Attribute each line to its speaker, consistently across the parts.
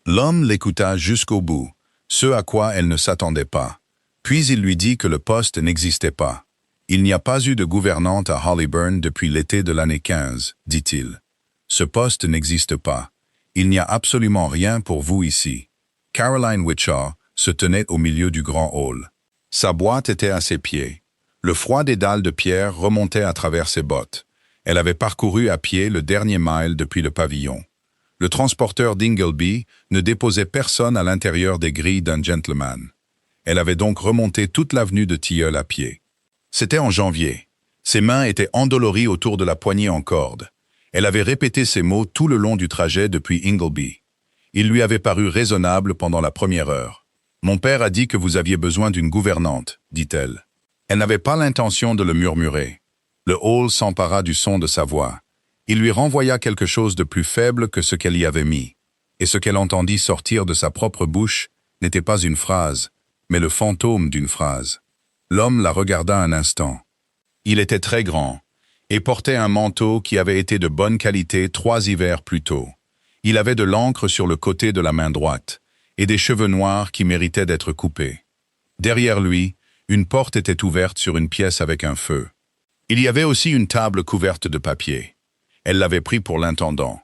Speaker 1: L'homme l'écouta jusqu'au bout, ce à quoi elle ne s'attendait pas. Puis il lui dit que le poste n'existait pas. Il n'y a pas eu de gouvernante à Hollyburn depuis l'été de l'année 15, dit-il. Ce poste n'existe pas. Il n'y a absolument rien pour vous ici. Caroline Witcher se tenait au milieu du grand hall. Sa boîte était à ses pieds. Le froid des dalles de pierre remontait à travers ses bottes. Elle avait parcouru à pied le dernier mile depuis le pavillon. Le transporteur d'Ingleby ne déposait personne à l'intérieur des grilles d'un gentleman. Elle avait donc remonté toute l'avenue de Tilleul à pied. C'était en janvier. Ses mains étaient endolories autour de la poignée en corde. Elle avait répété ces mots tout le long du trajet depuis Ingleby. Il lui avait paru raisonnable pendant la première heure. « Mon père a dit que vous aviez besoin d'une gouvernante, dit-elle. Elle n'avait pas l'intention de le murmurer. Le hall s'empara du son de sa voix. Il lui renvoya quelque chose de plus faible que ce qu'elle y avait mis. Et ce qu'elle entendit sortir de sa propre bouche n'était pas une phrase, mais le fantôme d'une phrase. L'homme la regarda un instant. Il était très grand, et portait un manteau qui avait été de bonne qualité 3 hivers plus tôt. Il avait de l'encre sur le côté de la main droite, et des cheveux noirs qui méritaient d'être coupés. Derrière lui, une porte était ouverte sur une pièce avec un feu. Il y avait aussi une table couverte de papier. Elle l'avait pris pour l'intendant.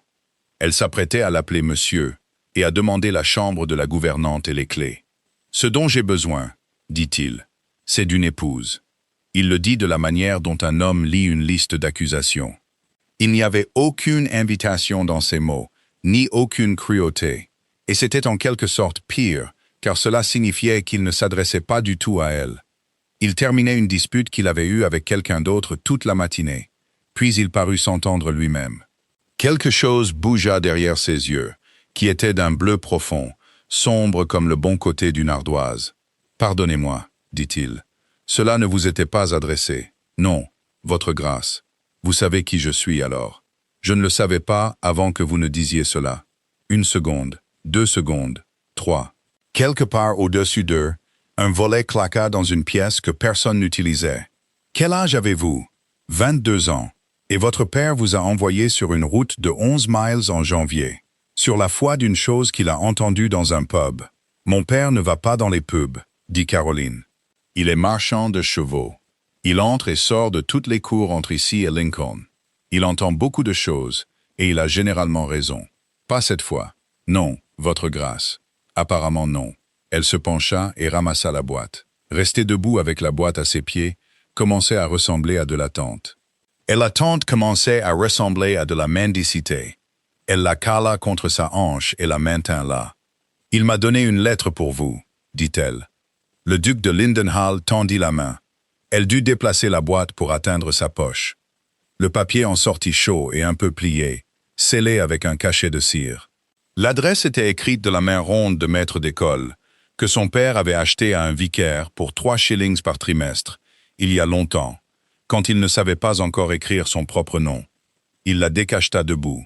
Speaker 1: Elle s'apprêtait à l'appeler monsieur, et à demander la chambre de la gouvernante et les clés. « Ce dont j'ai besoin, dit-il, c'est d'une épouse. » Il le dit de la manière dont un homme lit une liste d'accusations. Il n'y avait aucune invitation dans ces mots, ni aucune cruauté, et c'était en quelque sorte pire, car cela signifiait qu'il ne s'adressait pas du tout à elle. Il terminait une dispute qu'il avait eue avec quelqu'un d'autre toute la matinée, puis il parut s'entendre lui-même. Quelque chose bougea derrière ses yeux, qui étaient d'un bleu profond, sombre comme le bon côté d'une ardoise. « Pardonnez-moi, dit-il. Cela ne vous était pas adressé. Non, votre grâce. Vous savez qui je suis alors. Je ne le savais pas avant que vous ne disiez cela. 1 seconde, 2 secondes, 3. Quelque part au-dessus d'eux, un volet claqua dans une pièce que personne n'utilisait. Quel âge avez-vous? 22 ans. Et votre père vous a envoyé sur une route de 11 miles en janvier, sur la foi d'une chose qu'il a entendue dans un pub. Mon père ne va pas dans les pubs, dit Caroline. Il est marchand de chevaux. Il entre et sort de toutes les cours entre ici et Lincoln. Il entend beaucoup de choses, et il a généralement raison. Pas cette fois. Non, votre grâce. Apparemment non. Elle se pencha et ramassa la boîte. Restée debout avec la boîte à ses pieds, commençait à ressembler à de la tente. Et la tente commençait à ressembler à de la mendicité. Elle la cala contre sa hanche et la maintint là. « Il m'a donné une lettre pour vous, dit-elle. » Le duc de Lindenhall tendit la main. Elle dut déplacer la boîte pour atteindre sa poche. Le papier en sortit chaud et un peu plié, scellé avec un cachet de cire. L'adresse était écrite de la main ronde de maître d'école, que son père avait acheté à un vicaire pour 3 shillings par trimestre, il y a longtemps, quand il ne savait pas encore écrire son propre nom. Il la décacheta debout.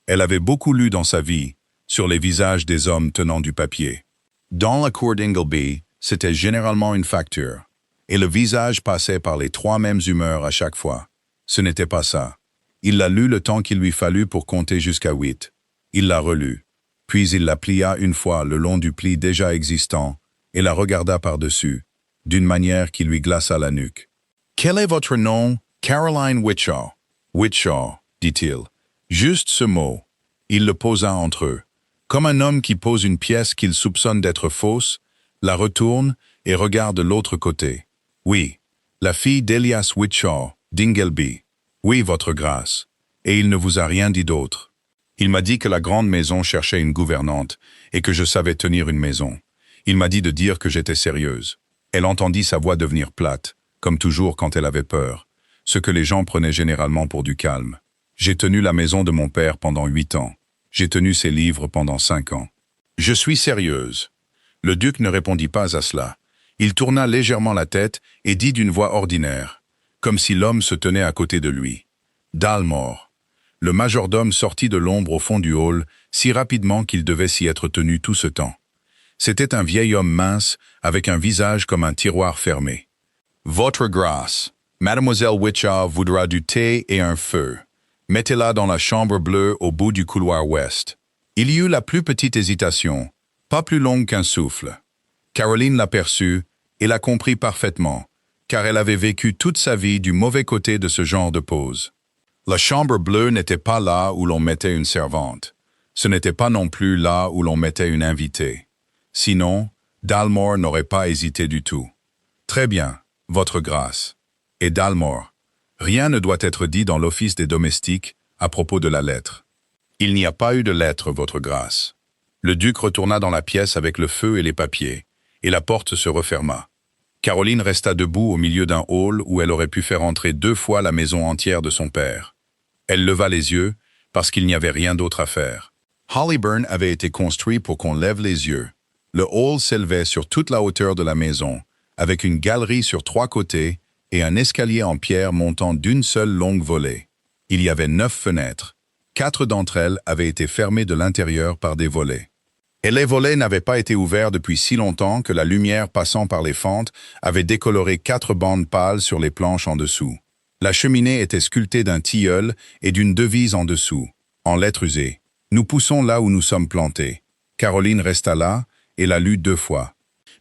Speaker 1: Elle avait beaucoup lu dans sa vie, sur les visages des hommes tenant du papier. Dans la cour d'Ingleby, c'était généralement une facture, et le visage passait par les 3 mêmes humeurs à chaque fois. Ce n'était pas ça. Il la lut le temps qu'il lui fallut pour compter jusqu'à 8. Il la relut. Puis il la plia une fois le long du pli déjà existant et la regarda par-dessus, d'une manière qui lui glaça la nuque. « Quel est votre nom? Caroline Witcher. »« Witcher, dit-il. Juste ce mot. » Il le posa entre eux. Comme un homme qui pose une pièce qu'il soupçonne d'être fausse, la retourne et regarde de l'autre côté. « Oui, la fille d'Elias Witcher, d'Ingleby. Oui, votre grâce. Et il ne vous a rien dit d'autre. Il m'a dit que la grande maison cherchait une gouvernante et que je savais tenir une maison. Il m'a dit de dire que j'étais sérieuse. Elle entendit sa voix devenir plate, comme toujours quand elle avait peur, ce que les gens prenaient généralement pour du calme. J'ai tenu la maison de mon père pendant 8 ans. J'ai tenu ses livres pendant 5 ans. Je suis sérieuse. » Le duc ne répondit pas à cela. Il tourna légèrement la tête et dit d'une voix ordinaire, comme si l'homme se tenait à côté de lui. « Dalmore. » Le majordome sortit de l'ombre au fond du hall, si rapidement qu'il devait s'y être tenu tout ce temps. C'était un vieil homme mince, avec un visage comme un tiroir fermé. « Votre grâce, Mademoiselle Witcher voudra du thé et un feu. Mettez-la dans la chambre bleue au bout du couloir ouest. » Il y eut la plus petite hésitation, pas plus longue qu'un souffle. Caroline l'aperçut et la comprit parfaitement, car elle avait vécu toute sa vie du mauvais côté de ce genre de pose. La chambre bleue n'était pas là où l'on mettait une servante. Ce n'était pas non plus là où l'on mettait une invitée. Sinon, Dalmor n'aurait pas hésité du tout. « Très bien, votre grâce. Et Dalmor, rien ne doit être dit dans l'office des domestiques à propos de la lettre. » « Il n'y a pas eu de lettre, votre grâce. » Le duc retourna dans la pièce avec le feu et les papiers, et la porte se referma. Caroline resta debout au milieu d'un hall où elle aurait pu faire entrer 2 fois la maison entière de son père. Elle leva les yeux, parce qu'il n'y avait rien d'autre à faire. Hollyburn avait été construit pour qu'on lève les yeux. Le hall s'élevait sur toute la hauteur de la maison, avec une galerie sur 3 côtés et un escalier en pierre montant d'une seule longue volée. Il y avait 9 fenêtres. 4 d'entre elles avaient été fermées de l'intérieur par des volets. Et les volets n'avaient pas été ouverts depuis si longtemps que la lumière passant par les fentes avait décoloré 4 bandes pâles sur les planches en dessous. La cheminée était sculptée d'un tilleul et d'une devise en dessous, en lettres usées. « Nous poussons là où nous sommes plantés. » Caroline resta là et la lut 2 fois.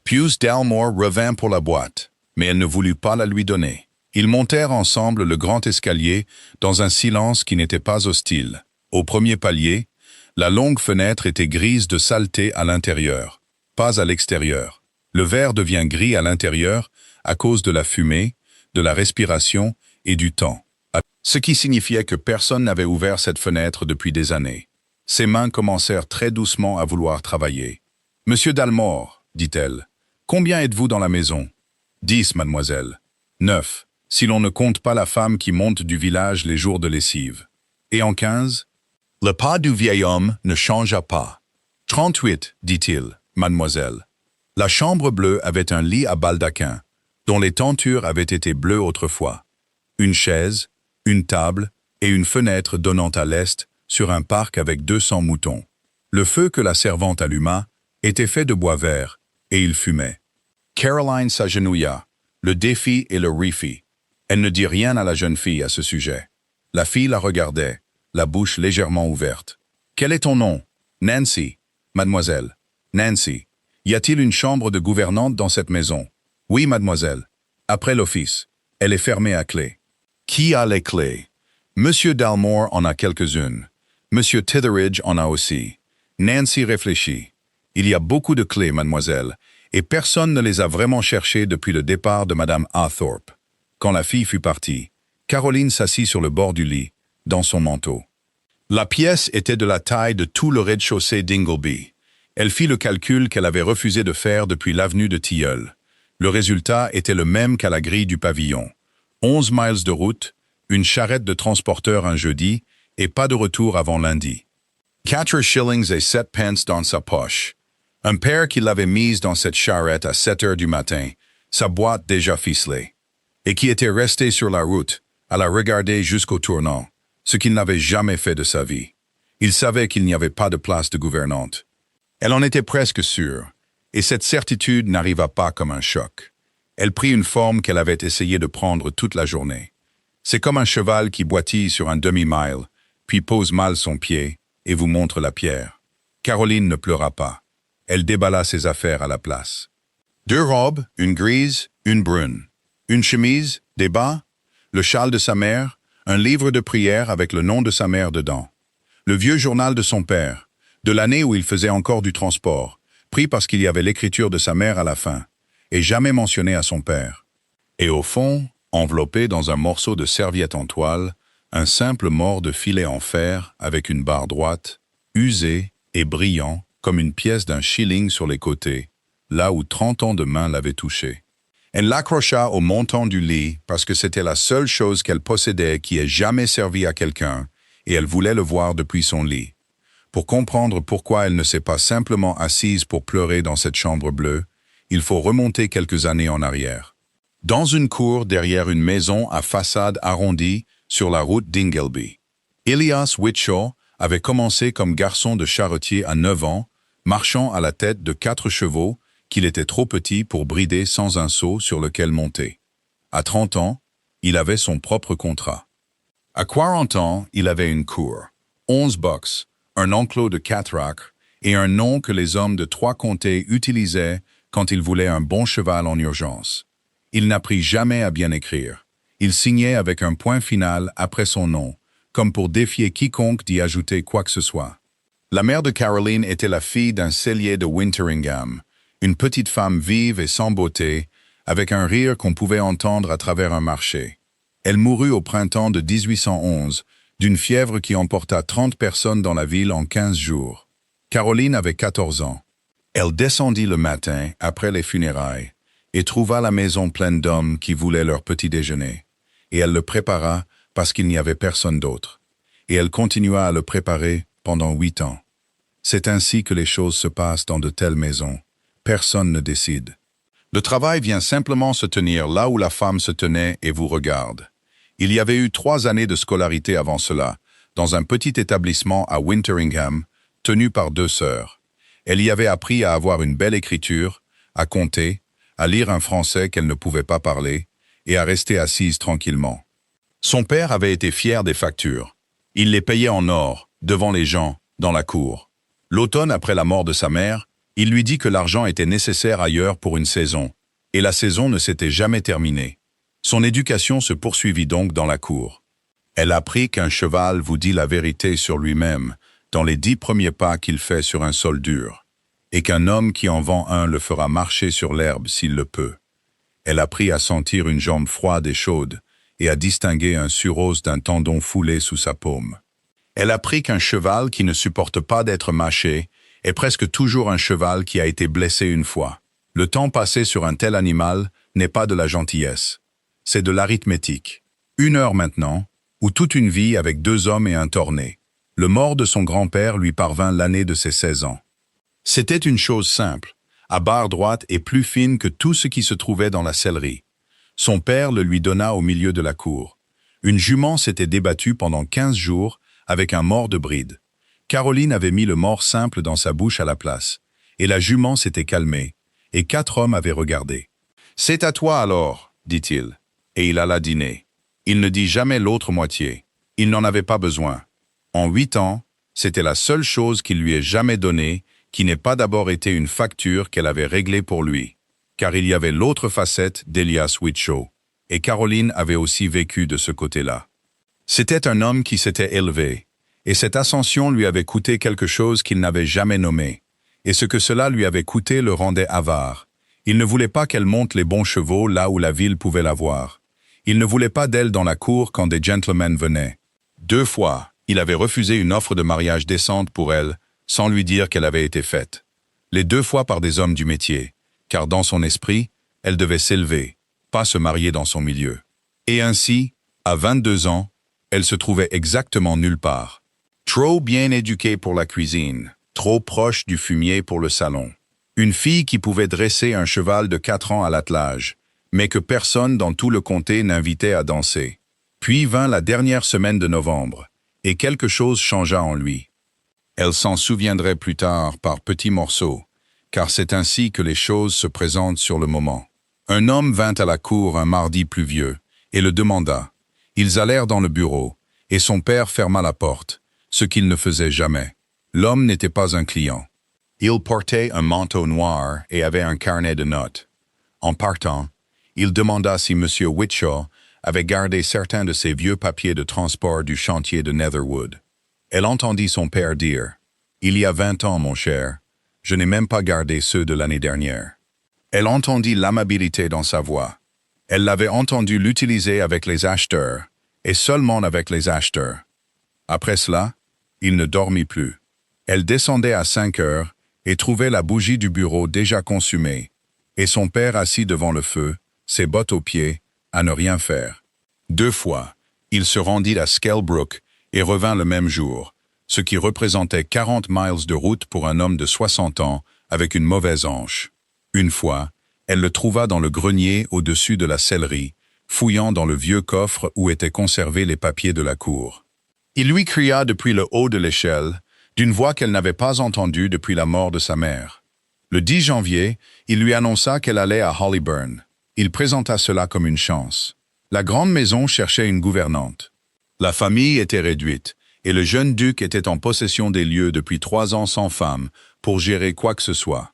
Speaker 1: Pius Dalmor revint pour la boîte, mais elle ne voulut pas la lui donner. Ils montèrent ensemble le grand escalier dans un silence qui n'était pas hostile. Au premier palier, la longue fenêtre était grise de saleté à l'intérieur, pas à l'extérieur. Le verre devient gris à l'intérieur à cause de la fumée, de la respiration et du temps. Ce qui signifiait que personne n'avait ouvert cette fenêtre depuis des années. Ses mains commencèrent très doucement à vouloir travailler. « Monsieur Dalmor, dit-elle, combien êtes-vous dans la maison ? » « 10, mademoiselle. 9, si l'on ne compte pas la femme qui monte du village les jours de lessive. Et en 15 ? Le pas du vieil homme ne changea pas. « 38, dit-il, mademoiselle. » La chambre bleue avait un lit à baldaquin, dont les tentures avaient été bleues autrefois. Une chaise, une table et une fenêtre donnant à l'est sur un parc avec 200 moutons. Le feu que la servante alluma était fait de bois vert, et il fumait. Caroline s'agenouilla, le défit et le refit. Elle ne dit rien à la jeune fille à ce sujet. La fille la regardait, la bouche légèrement ouverte. « Quel est ton nom ? » ?»« Nancy. »« Mademoiselle. »« Nancy. Y a-t-il une chambre de gouvernante dans cette maison ? » ?»« Oui, mademoiselle. Après l'office. Elle est fermée à clé. »« Qui a les clés ? » ?»« Monsieur Dalmor en a quelques-unes. Monsieur Titheridge en a aussi. » Nancy réfléchit. « Il y a beaucoup de clés, mademoiselle, et personne ne les a vraiment cherchées depuis le départ de madame Althorpe. » Quand la fille fut partie, Caroline s'assit sur le bord du lit, dans son manteau. La pièce était de la taille de tout le rez-de-chaussée d'Ingleby. Elle fit le calcul qu'elle avait refusé de faire depuis l'avenue de Tilleul. Le résultat était le même qu'à la grille du pavillon. 11 miles de route, une charrette de transporteur un jeudi, et pas de retour avant lundi. 4 shillings et 7 pence dans sa poche. Un père qui l'avait mise dans cette charrette à 7 heures du matin, sa boîte déjà ficelée, et qui était resté sur la route, à la regarder jusqu'au tournant, ce qu'il n'avait jamais fait de sa vie. Il savait qu'il n'y avait pas de place de gouvernante. Elle en était presque sûre, et cette certitude n'arriva pas comme un choc. Elle prit une forme qu'elle avait essayé de prendre toute la journée. C'est comme un cheval qui boitille sur un demi-mile, puis pose mal son pied et vous montre la pierre. Caroline ne pleura pas. Elle déballa ses affaires à la place. 2 robes, une grise, une brune. Une chemise, des bas, le châle de sa mère, un livre de prière avec le nom de sa mère dedans. Le vieux journal de son père, de l'année où il faisait encore du transport, pris parce qu'il y avait l'écriture de sa mère à la fin, et jamais mentionné à son père. Et au fond, enveloppé dans un morceau de serviette en toile, un simple mort de filet en fer avec une barre droite, usé et brillant comme une pièce d'un shilling sur les côtés, là où 30 ans de main l'avaient touché. Elle l'accrocha au montant du lit parce que c'était la seule chose qu'elle possédait qui ait jamais servi à quelqu'un, et elle voulait le voir depuis son lit. Pour comprendre pourquoi elle ne s'est pas simplement assise pour pleurer dans cette chambre bleue, il faut remonter quelques années en arrière. Dans une cour derrière une maison à façade arrondie sur la route d'Ingleby, Elias Whitshaw avait commencé comme garçon de charretier à 9 ans, marchant à la tête de 4 chevaux qu'il était trop petit pour brider sans un seau sur lequel monter. À 30 ans, il avait son propre contrat. À 40 ans, il avait une cour, 11 box, un enclos de 4 acres et un nom que les hommes de 3 comtés utilisaient quand ils voulaient un bon cheval en urgence. Il n'apprit jamais à bien écrire. Il signait avec un point final après son nom, comme pour défier quiconque d'y ajouter quoi que ce soit. La mère de Caroline était la fille d'un cellier de Winteringham, une petite femme vive et sans beauté, avec un rire qu'on pouvait entendre à travers un marché. Elle mourut au printemps de 1811, d'une fièvre qui emporta 30 personnes dans la ville en 15 jours. Caroline avait 14 ans. Elle descendit le matin, après les funérailles, et trouva la maison pleine d'hommes qui voulaient leur petit déjeuner. Et elle le prépara parce qu'il n'y avait personne d'autre. Et elle continua à le préparer pendant 8 ans. C'est ainsi que les choses se passent dans de telles maisons. Personne ne décide. Le travail vient simplement se tenir là où la femme se tenait et vous regarde. Il y avait eu 3 années de scolarité avant cela, dans un petit établissement à Winteringham, tenu par 2 sœurs. Elle y avait appris à avoir une belle écriture, à compter, à lire un français qu'elle ne pouvait pas parler, et à rester assise tranquillement. Son père avait été fier des factures. Il les payait en or, devant les gens, dans la cour. L'automne après la mort de sa mère, il lui dit que l'argent était nécessaire ailleurs pour une saison, et la saison ne s'était jamais terminée. Son éducation se poursuivit donc dans la cour. Elle apprit qu'un cheval vous dit la vérité sur lui-même dans les 10 premiers pas qu'il fait sur un sol dur, et qu'un homme qui en vend un le fera marcher sur l'herbe s'il le peut. Elle apprit à sentir une jambe froide et chaude, et à distinguer un sureau d'un tendon foulé sous sa paume. Elle apprit qu'un cheval qui ne supporte pas d'être mâché est presque toujours un cheval qui a été blessé une fois. Le temps passé sur un tel animal n'est pas de la gentillesse. C'est de l'arithmétique. 1 heure maintenant, ou toute une vie avec 2 hommes et un torné. Le mort de son grand-père lui parvint l'année de ses 16 ans. C'était une chose simple, à barre droite et plus fine que tout ce qui se trouvait dans la sellerie. Son père le lui donna au milieu de la cour. Une jument s'était débattue pendant 15 jours avec un mors de bride. Caroline avait mis le mors simple dans sa bouche à la place, et la jument s'était calmée, et 4 hommes avaient regardé. « C'est à toi alors, dit-il, et il alla dîner. Il ne dit jamais l'autre moitié. Il n'en avait pas besoin. En 8 ans, c'était la seule chose qu'il lui ait jamais donnée, qui n'ait pas d'abord été une facture qu'elle avait réglée pour lui. Car il y avait l'autre facette d'Elias Whitshaw, et Caroline avait aussi vécu de ce côté-là. C'était un homme qui s'était élevé, et cette ascension lui avait coûté quelque chose qu'il n'avait jamais nommé, et ce que cela lui avait coûté le rendait avare. Il ne voulait pas qu'elle monte les bons chevaux là où la ville pouvait la voir. Il ne voulait pas d'elle dans la cour quand des gentlemen venaient. 2 fois, il avait refusé une offre de mariage décente pour elle, sans lui dire qu'elle avait été faite. Les 2 fois par des hommes du métier, car dans son esprit, elle devait s'élever, pas se marier dans son milieu. Et ainsi, à 22 ans, elle se trouvait exactement nulle part. Trop bien éduquée pour la cuisine, trop proche du fumier pour le salon. Une fille qui pouvait dresser un cheval de 4 ans à l'attelage, mais que personne dans tout le comté n'invitait à danser. Puis vint la dernière semaine de novembre, et quelque chose changea en lui. Elle s'en souviendrait plus tard par petits morceaux, car c'est ainsi que les choses se présentent sur le moment. Un homme vint à la cour un mardi pluvieux, et le demanda. Ils allèrent dans le bureau, et son père ferma la porte, ce qu'il ne faisait jamais. L'homme n'était pas un client. Il portait un manteau noir et avait un carnet de notes. En partant, il demanda si M. Whitshaw avait gardé certains de ses vieux papiers de transport du chantier de Netherwood. Elle entendit son père dire « Il y a 20 ans, mon cher, je n'ai même pas gardé ceux de l'année dernière. » Elle entendit l'amabilité dans sa voix. Elle l'avait entendu l'utiliser avec les acheteurs, et seulement avec les acheteurs. Après cela, il ne dormit plus. Elle descendait à 5 heures et trouvait la bougie du bureau déjà consumée, et son père assis devant le feu, ses bottes aux pieds, à ne rien faire. 2 fois, il se rendit à Skelbrook et revint le même jour, ce qui représentait 40 miles de route pour un homme de 60 ans avec une mauvaise hanche. Une fois, elle le trouva dans le grenier au-dessus de la sellerie, fouillant dans le vieux coffre où étaient conservés les papiers de la cour. Il lui cria depuis le haut de l'échelle, d'une voix qu'elle n'avait pas entendue depuis la mort de sa mère. Le 10 janvier, il lui annonça qu'elle allait à Hollyburn. Il présenta cela comme une chance. La grande maison cherchait une gouvernante. La famille était réduite, et le jeune duc était en possession des lieux depuis 3 ans sans femme pour gérer quoi que ce soit.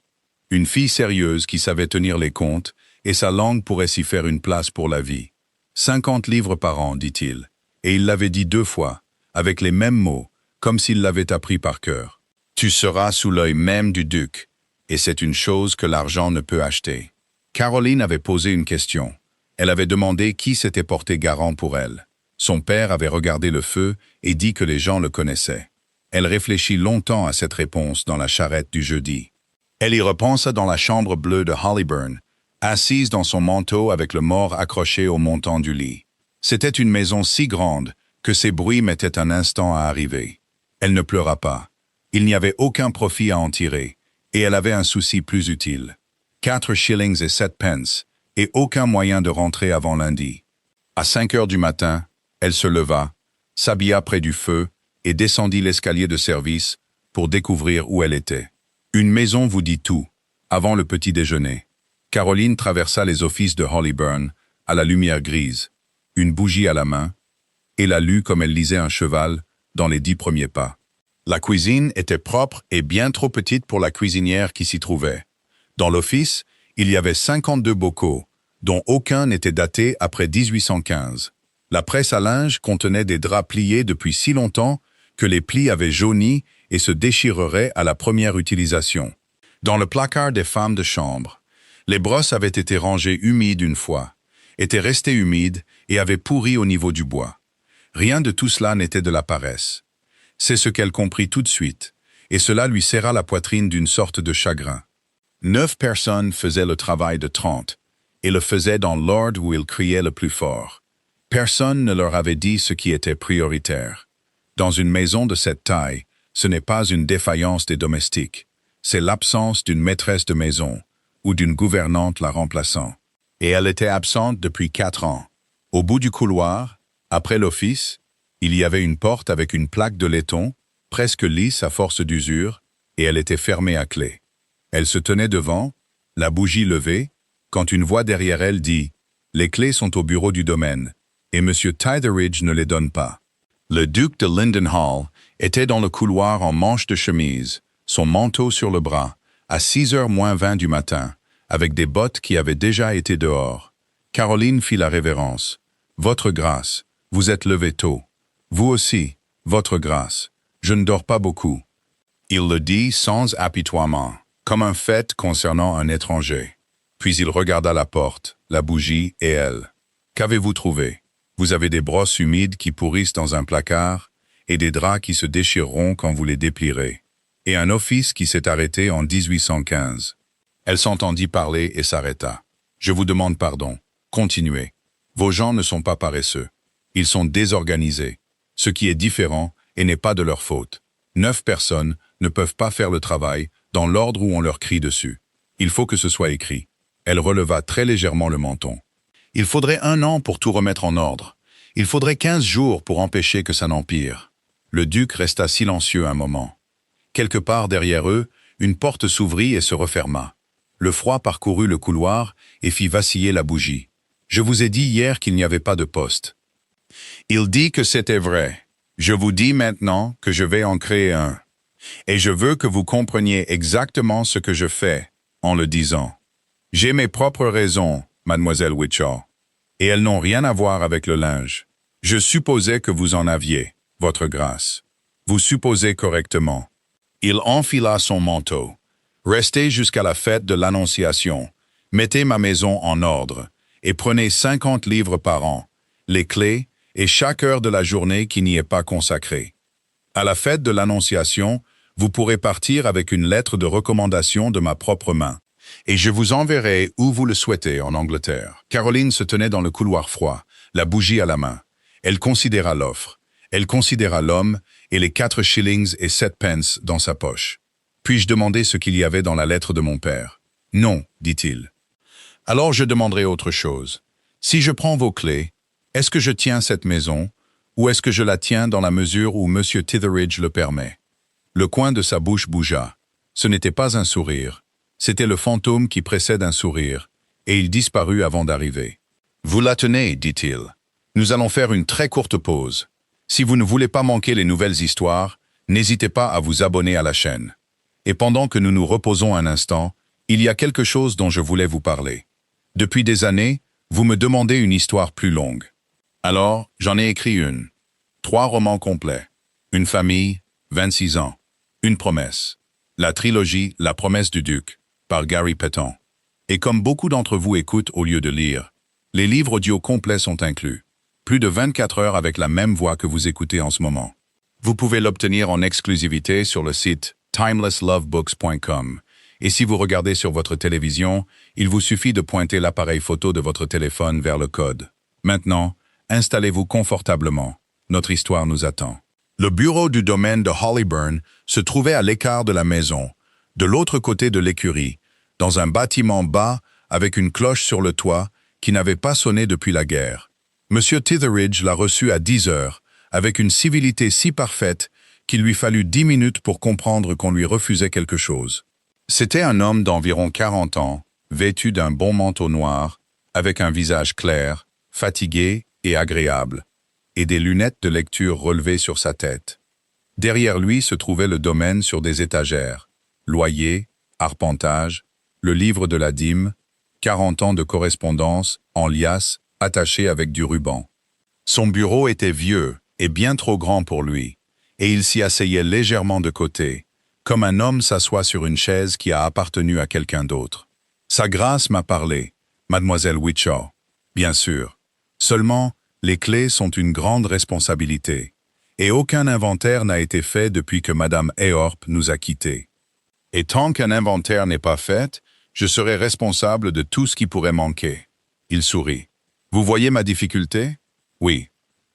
Speaker 1: Une fille sérieuse qui savait tenir les comptes, et sa langue pourrait s'y faire une place pour la vie. 50 livres par an, dit-il, et il l'avait dit 2 fois, avec les mêmes mots, comme s'il l'avait appris par cœur. Tu seras sous l'œil même du duc, et c'est une chose que l'argent ne peut acheter. Caroline avait posé une question. Elle avait demandé qui s'était porté garant pour elle. Son père avait regardé le feu et dit que les gens le connaissaient. Elle réfléchit longtemps à cette réponse dans la charrette du jeudi. Elle y repensa dans la chambre bleue de Hollyburn, assise dans son manteau avec le mort accroché au montant du lit. C'était une maison si grande que ses bruits mettaient un instant à arriver. Elle ne pleura pas. Il n'y avait aucun profit à en tirer, et elle avait un souci plus utile. 4 shillings et 7 pence, et aucun moyen de rentrer avant lundi. À 5 heures du matin, elle se leva, s'habilla près du feu et descendit l'escalier de service pour découvrir où elle était. Une maison vous dit tout, avant le petit déjeuner. Caroline traversa les offices de Hollyburn à la lumière grise, une bougie à la main, et la lut comme elle lisait un cheval dans les 10 premiers pas. La cuisine était propre et bien trop petite pour la cuisinière qui s'y trouvait. Dans l'office, il y avait 52 bocaux, dont aucun n'était daté après 1815. La presse à linge contenait des draps pliés depuis si longtemps que les plis avaient jauni et se déchireraient à la première utilisation. Dans le placard des femmes de chambre, les brosses avaient été rangées humides une fois, étaient restées humides et avaient pourri au niveau du bois. Rien de tout cela n'était de la paresse. C'est ce qu'elle comprit tout de suite, et cela lui serra la poitrine d'une sorte de chagrin. 9 personnes faisaient le travail de 30, et le faisaient dans l'ordre où ils criaient le plus fort. Personne ne leur avait dit ce qui était prioritaire. Dans une maison de cette taille, ce n'est pas une défaillance des domestiques, c'est l'absence d'une maîtresse de maison ou d'une gouvernante la remplaçant. Et elle était absente depuis 4 ans. Au bout du couloir, après l'office, il y avait une porte avec une plaque de laiton, presque lisse à force d'usure, et elle était fermée à clé. Elle se tenait devant, la bougie levée, quand une voix derrière elle dit « Les clés sont au bureau du domaine, et M. Tytheridge ne les donne pas. » Le duc de Lindenhall était dans le couloir en manche de chemise, son manteau sur le bras, à 6h moins 20 du matin, avec des bottes qui avaient déjà été dehors. Caroline fit la révérence. « Votre grâce, vous êtes levé tôt. Vous aussi, votre grâce. Je ne dors pas beaucoup. » Il le dit sans apitoiement, comme un fait concernant un étranger. Puis il regarda la porte, la bougie et elle. « Qu'avez-vous trouvé? Vous avez des brosses humides qui pourrissent dans un placard et des draps qui se déchireront quand vous les déplierez. Et un office qui s'est arrêté en 1815. » Elle s'entendit parler et s'arrêta. « Je vous demande pardon. Continuez. Vos gens ne sont pas paresseux. Ils sont désorganisés, ce qui est différent et n'est pas de leur faute. 9 personnes ne peuvent pas faire le travail dans l'ordre où on leur crie dessus. Il faut que ce soit écrit. » Elle releva très légèrement le menton. « Il faudrait 1 an pour tout remettre en ordre. Il faudrait 15 jours pour empêcher que ça n'empire. » Le duc resta silencieux un moment. Quelque part derrière eux, une porte s'ouvrit et se referma. Le froid parcourut le couloir et fit vaciller la bougie. « Je vous ai dit hier qu'il n'y avait pas de poste. » Il dit que c'était vrai. Je vous dis maintenant que je vais en créer un. Et je veux que vous compreniez exactement ce que je fais en le disant. J'ai mes propres raisons, mademoiselle Witchaw, et elles n'ont rien à voir avec le linge. Je supposais que vous en aviez, votre grâce. Vous supposez correctement. Il enfila son manteau. Restez jusqu'à la fête de l'Annonciation. Mettez ma maison en ordre et prenez 50 livres par an, les clés et chaque heure de la journée qui n'y est pas consacrée. À la fête de l'Annonciation, vous pourrez partir avec une lettre de recommandation de ma propre main, et je vous enverrai où vous le souhaitez en Angleterre. Caroline se tenait dans le couloir froid, la bougie à la main. Elle considéra l'offre. Elle considéra l'homme et les 4 shillings et 7 pence dans sa poche. Puis-je demander ce qu'il y avait dans la lettre de mon père? Non, dit-il. Alors je demanderai autre chose. Si je prends vos clés, est-ce que je tiens cette maison, ou est-ce que je la tiens dans la mesure où M. Tytheridge le permet? Le coin de sa bouche bougea. Ce n'était pas un sourire. C'était le fantôme qui précède un sourire, et il disparut avant d'arriver. « Vous la tenez, dit-il. Nous allons faire une très courte pause. Si vous ne voulez pas manquer les nouvelles histoires, n'hésitez pas à vous abonner à la chaîne. Et pendant que nous nous reposons un instant, il y a quelque chose dont je voulais vous parler. Depuis des années, vous me demandez une histoire plus longue. Alors, j'en ai écrit une. 3 romans complets. Une famille, 26 ans. Une promesse. La trilogie La promesse du duc, par Gary Paton. Et comme beaucoup d'entre vous écoutent au lieu de lire, les livres audio complets sont inclus. Plus de 24 heures avec la même voix que vous écoutez en ce moment. Vous pouvez l'obtenir en exclusivité sur le site timelesslovebooks.com. Et si vous regardez sur votre télévision, il vous suffit de pointer l'appareil photo de votre téléphone vers le code. Maintenant, installez-vous confortablement. Notre histoire nous attend. Le bureau du domaine de Hollyburn se trouvait à l'écart de la maison, de l'autre côté de l'écurie, dans un bâtiment bas avec une cloche sur le toit qui n'avait pas sonné depuis la guerre. Monsieur Titheridge l'a reçu à 10 heures, avec une civilité si parfaite qu'il lui fallut 10 minutes pour comprendre qu'on lui refusait quelque chose. C'était un homme d'environ 40 ans, vêtu d'un bon manteau noir, avec un visage clair, fatigué et agréable, et des lunettes de lecture relevées sur sa tête. Derrière lui se trouvait le domaine sur des étagères, loyer, arpentage, le livre de la dîme, 40 ans de correspondance, en liasse, attaché avec du ruban. Son bureau était vieux et bien trop grand pour lui, et il s'y asseyait légèrement de côté, comme un homme s'assoit sur une chaise qui a appartenu à quelqu'un d'autre. Sa grâce m'a parlé, mademoiselle Witchaw. Bien sûr. Seulement, les clés sont une grande responsabilité, et aucun inventaire n'a été fait depuis que madame Eorp nous a quittés. Et tant qu'un inventaire n'est pas fait, je serai responsable de tout ce qui pourrait manquer. Il sourit. Vous voyez ma difficulté? Oui.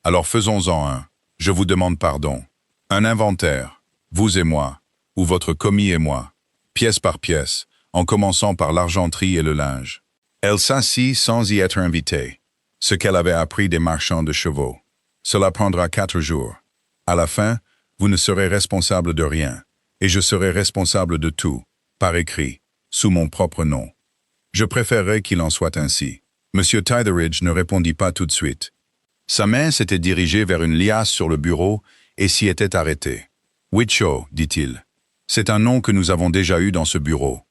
Speaker 1: Alors faisons-en un. Je vous demande pardon. Un inventaire, vous et moi, ou votre commis et moi, pièce par pièce, en commençant par l'argenterie et le linge. Elle s'assit sans y être invitée, ce qu'elle avait appris des marchands de chevaux. Cela prendra 4 jours. À la fin, vous ne serez responsable de rien, et je serai responsable de tout, par écrit, sous mon propre nom. Je préférerais qu'il en soit ainsi. Monsieur Titheridge ne répondit pas tout de suite. Sa main s'était dirigée vers une liasse sur le bureau et s'y était arrêtée. « Witchaw », dit-il. « C'est un nom que nous avons déjà eu dans ce bureau.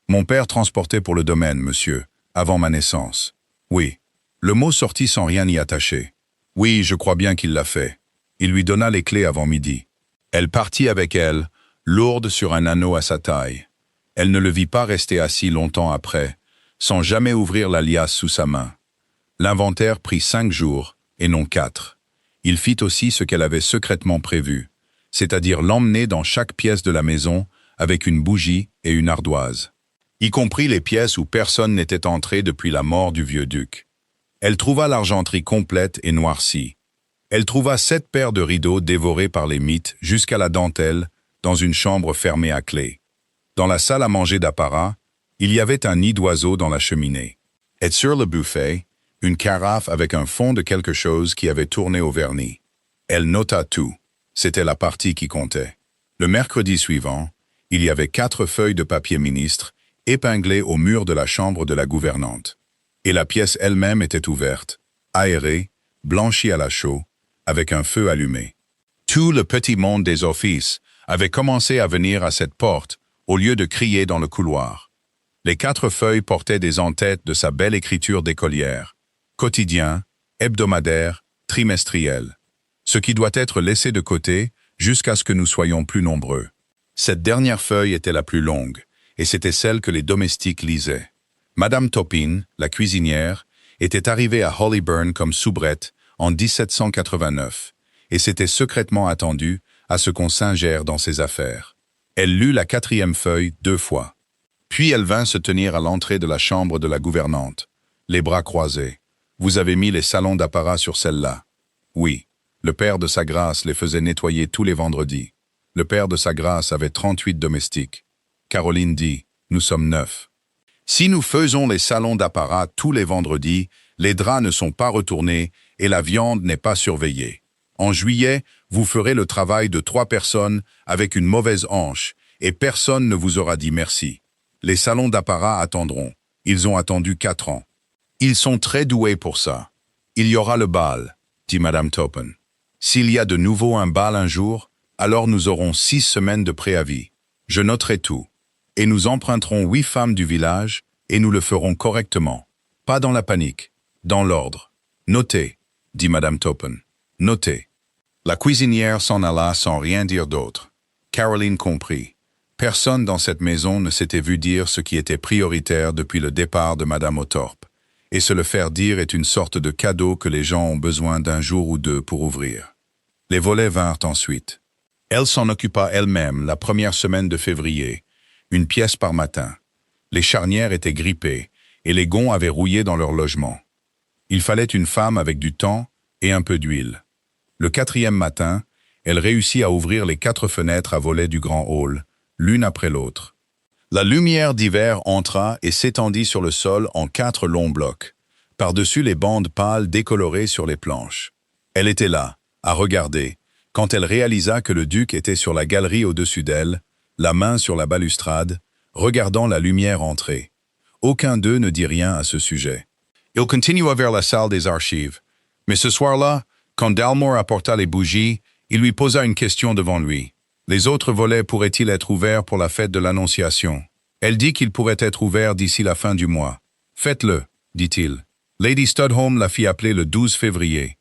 Speaker 1: Mon père transportait pour le domaine, monsieur, avant ma naissance. » Oui. Le mot sortit sans rien y attacher. « Oui, je crois bien qu'il l'a fait. » Il lui donna les clés avant midi. Elle partit avec elle, lourde sur un anneau à sa taille. Elle ne le vit pas rester assis longtemps après, sans jamais ouvrir la liasse sous sa main. L'inventaire prit 5 jours, et non 4. Il fit aussi ce qu'elle avait secrètement prévu, c'est-à-dire l'emmener dans chaque pièce de la maison avec une bougie et une ardoise, y compris les pièces où personne n'était entré depuis la mort du vieux duc. Elle trouva l'argenterie complète et noircie. Elle trouva 7 paires de rideaux dévorés par les mites jusqu'à la dentelle dans une chambre fermée à clé. Dans la salle à manger d'apparat, il y avait un nid d'oiseau dans la cheminée. Et sur le buffet, une carafe avec un fond de quelque chose qui avait tourné au vernis. Elle nota tout. C'était la partie qui comptait. Le mercredi suivant, il y avait 4 feuilles de papier ministre épinglées au mur de la chambre de la gouvernante. Et la pièce elle-même était ouverte, aérée, blanchie à la chaux, avec un feu allumé. Tout le petit monde des offices avait commencé à venir à cette porte au lieu de crier dans le couloir. Les 4 feuilles portaient des en-têtes de sa belle écriture d'écolière, quotidien, hebdomadaire, trimestriel, ce qui doit être laissé de côté jusqu'à ce que nous soyons plus nombreux. Cette dernière feuille était la plus longue, et c'était celle que les domestiques lisaient. Madame Topin, la cuisinière, était arrivée à Hollyburn comme soubrette en 1789, et s'était secrètement attendue à ce qu'on s'ingère dans ses affaires. Elle lut la 4e feuille 2 fois. Puis elle vint se tenir à l'entrée de la chambre de la gouvernante, les bras croisés. « Vous avez mis les salons d'apparat sur celle-là. » Oui, le père de sa grâce les faisait nettoyer tous les vendredis. Le père de sa grâce avait 38 domestiques. Caroline dit, « Nous sommes 9. » Si nous faisons les salons d'apparat tous les vendredis, les draps ne sont pas retournés et la viande n'est pas surveillée. En juillet, vous ferez le travail de 3 personnes avec une mauvaise hanche et personne ne vous aura dit merci. Les salons d'apparat attendront. Ils ont attendu 4 ans. Ils sont très doués pour ça. Il y aura le bal, dit Madame Topin. S'il y a de nouveau un bal un jour, alors nous aurons 6 semaines de préavis. Je noterai tout. Et nous emprunterons 8 femmes du village, et nous le ferons correctement. Pas dans la panique, dans l'ordre. Notez, dit Madame Topen. Notez. La cuisinière s'en alla sans rien dire d'autre. Caroline comprit. Personne dans cette maison ne s'était vu dire ce qui était prioritaire depuis le départ de Madame Othorpe. Et se le faire dire est une sorte de cadeau que les gens ont besoin d'un jour ou deux pour ouvrir. Les volets vinrent ensuite. Elle s'en occupa elle-même la première semaine de février, une pièce par matin. Les charnières étaient grippées et les gonds avaient rouillé dans leur logement. Il fallait une femme avec du temps et un peu d'huile. Le 4e matin, elle réussit à ouvrir les 4 fenêtres à volets du grand hall, l'une après l'autre. La lumière d'hiver entra et s'étendit sur le sol en 4 longs blocs, par-dessus les bandes pâles décolorées sur les planches. Elle était là, à regarder, quand elle réalisa que le duc était sur la galerie au-dessus d'elle, la main sur la balustrade, regardant la lumière entrer. Aucun d'eux ne dit rien à ce sujet. Il continua vers la salle des archives. Mais ce soir-là, quand Dalmor apporta les bougies, il lui posa une question devant lui. Les autres volets pourraient-ils être ouverts pour la fête de l'Annonciation? Elle dit qu'ils pourraient être ouverts d'ici la fin du mois. Faites-le, dit-il. Lady Studholme la fit appeler le 12 février.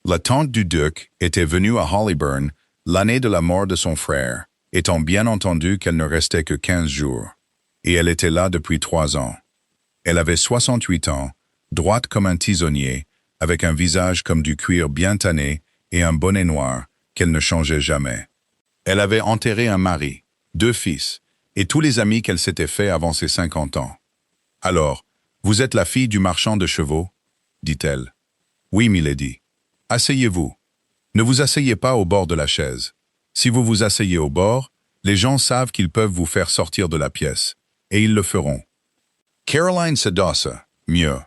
Speaker 1: La tante du duc était venue à Hollyburn l'année de la mort de son frère, étant bien entendu qu'elle ne restait que 15 jours. Et elle était là depuis 3 ans. Elle avait 68 ans, droite comme un tisonnier, avec un visage comme du cuir bien tanné et un bonnet noir qu'elle ne changeait jamais. Elle avait enterré un mari, 2 fils, et tous les amis qu'elle s'était fait avant ses 50 ans. « Alors, vous êtes la fille du marchand de chevaux ?» dit-elle. « Oui, milady. Asseyez-vous. Ne vous asseyez pas au bord de la chaise. Si vous vous asseyez au bord, les gens savent qu'ils peuvent vous faire sortir de la pièce, et ils le feront. » Caroline s'adossa. Mieux.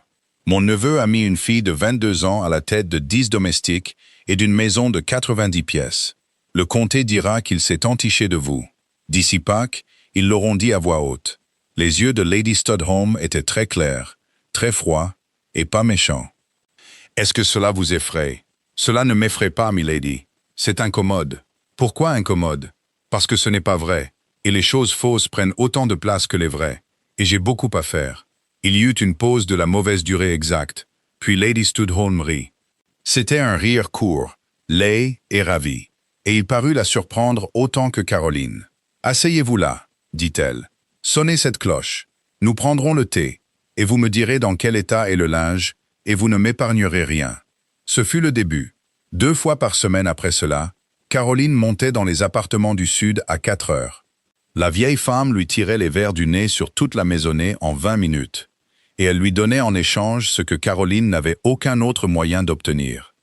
Speaker 1: Mon neveu a mis une fille de 22 ans à la tête de 10 domestiques et d'une maison de 90 pièces. Le comté dira qu'il s'est entiché de vous. D'ici Pâques, ils l'auront dit à voix haute. Les yeux de Lady Studholme étaient très clairs, très froids et pas méchants. « Est-ce que cela vous effraie? » « Cela ne m'effraie pas, milady. C'est incommode. » « Pourquoi incommode? » « Parce que ce n'est pas vrai, et les choses fausses prennent autant de place que les vraies, et j'ai beaucoup à faire. » Il y eut une pause de la mauvaise durée exacte, puis Lady Studholme rit. C'était un rire court, laid et ravi, et il parut la surprendre autant que Caroline. « Asseyez-vous là, dit-elle. Sonnez cette cloche. Nous prendrons le thé, et vous me direz dans quel état est le linge, et vous ne m'épargnerez rien. » Ce fut le début. 2 fois par semaine après cela, Caroline montait dans les appartements du Sud à 4 heures. La vieille femme lui tirait les verres du nez sur toute la maisonnée en 20 minutes, et elle lui donnait en échange ce que Caroline n'avait aucun autre moyen d'obtenir.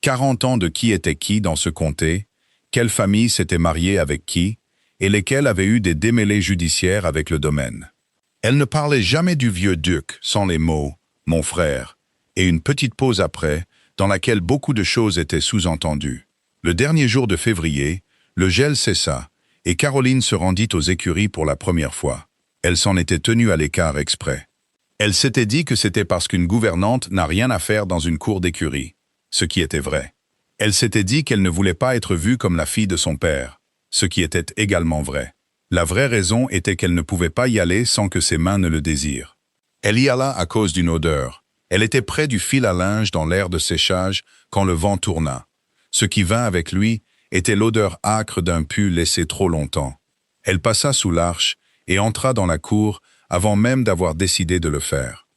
Speaker 1: 40 ans de qui était qui dans ce comté, quelle famille s'était mariée avec qui, et lesquels avaient eu des démêlés judiciaires avec le domaine. Elle ne parlait jamais du vieux duc sans les mots « mon frère » et une petite pause après, dans laquelle beaucoup de choses étaient sous-entendues. Le dernier jour de février, le gel cessa, et Caroline se rendit aux écuries pour la première fois. Elle s'en était tenue à l'écart exprès. Elle s'était dit que c'était parce qu'une gouvernante n'a rien à faire dans une cour d'écurie, ce qui était vrai. Elle s'était dit qu'elle ne voulait pas être vue comme la fille de son père, ce qui était également vrai. La vraie raison était qu'elle ne pouvait pas y aller sans que ses mains ne le désirent. Elle y alla à cause d'une odeur. Elle était près du fil à linge dans l'air de séchage quand le vent tourna. Ce qui vint avec lui était l'odeur âcre d'un pu laissé trop longtemps. Elle passa sous l'arche et entra dans la cour avant même d'avoir décidé de le faire.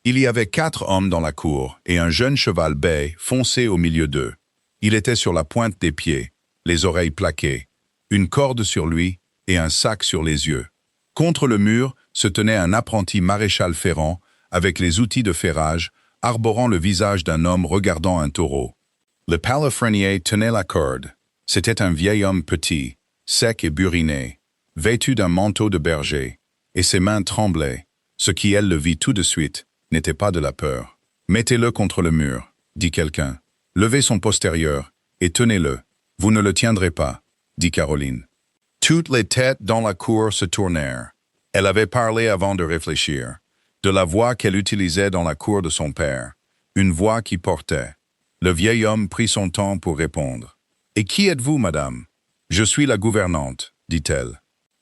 Speaker 1: Il y avait 4 hommes dans la cour et un jeune cheval bai foncé au milieu d'eux. Il était sur la pointe des pieds, les oreilles plaquées, une corde sur lui et un sac sur les yeux. Contre le mur se tenait un apprenti maréchal ferrant avec les outils de ferrage, arborant le visage d'un homme regardant un taureau. Le palefrenier tenait la corde. C'était un vieil homme petit, sec et buriné, vêtu d'un manteau de berger, et ses mains tremblaient, ce qui, elle le vit tout de suite, n'était pas de la peur. « Mettez-le contre le mur, » dit quelqu'un. « Levez son postérieur, et tenez-le. Vous ne le tiendrez pas, » dit Caroline. Toutes les têtes dans la cour se tournèrent. Elle avait parlé avant de réfléchir. De la voix qu'elle utilisait dans la cour de son père, une voix qui portait. Le vieil homme prit son temps pour répondre. Et qui êtes-vous, madame? Je suis la gouvernante, dit-elle.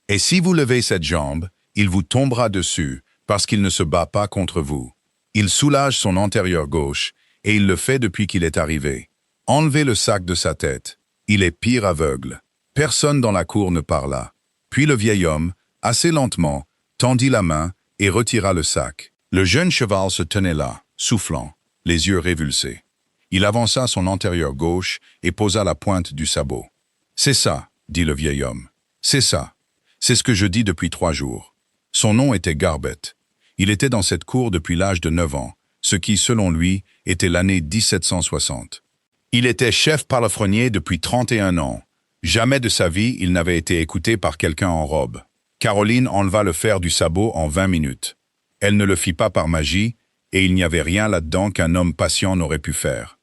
Speaker 1: Et si vous levez cette jambe, il vous tombera dessus, parce qu'il ne se bat pas contre vous. Il soulage son antérieur gauche, et il le fait depuis qu'il est arrivé. Enlevez le sac de sa tête. Il est pire aveugle. Personne dans la cour ne parla. Puis le vieil homme, assez lentement, tendit la main et retira le sac. Le jeune cheval se tenait là, soufflant, les yeux révulsés. Il avança son antérieur gauche et posa la pointe du sabot. « C'est ça, » dit le vieil homme. « C'est ça. C'est ce que je dis depuis 3 jours. » Son nom était Garbett. Il était dans cette cour depuis l'âge de 9 ans, ce qui, selon lui, était l'année 1760. Il était chef palefrenier depuis 31 ans. Jamais de sa vie il n'avait été écouté par quelqu'un en robe. Caroline enleva le fer du sabot en 20 minutes. Elle ne le fit pas par magie, et il n'y avait rien là-dedans qu'un homme patient n'aurait pu faire.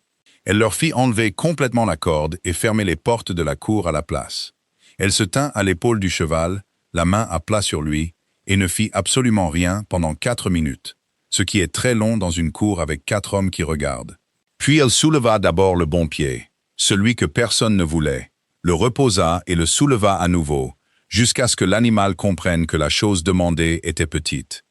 Speaker 1: Elle leur fit enlever complètement la corde et fermer les portes de la cour à la place. Elle se tint à l'épaule du cheval, la main à plat sur lui, et ne fit absolument rien pendant 4 minutes, ce qui est très long dans une cour avec 4 hommes qui regardent. Puis elle souleva d'abord le bon pied, celui que personne ne voulait, le reposa et le souleva à nouveau, jusqu'à ce que l'animal comprenne que la chose demandée était petite.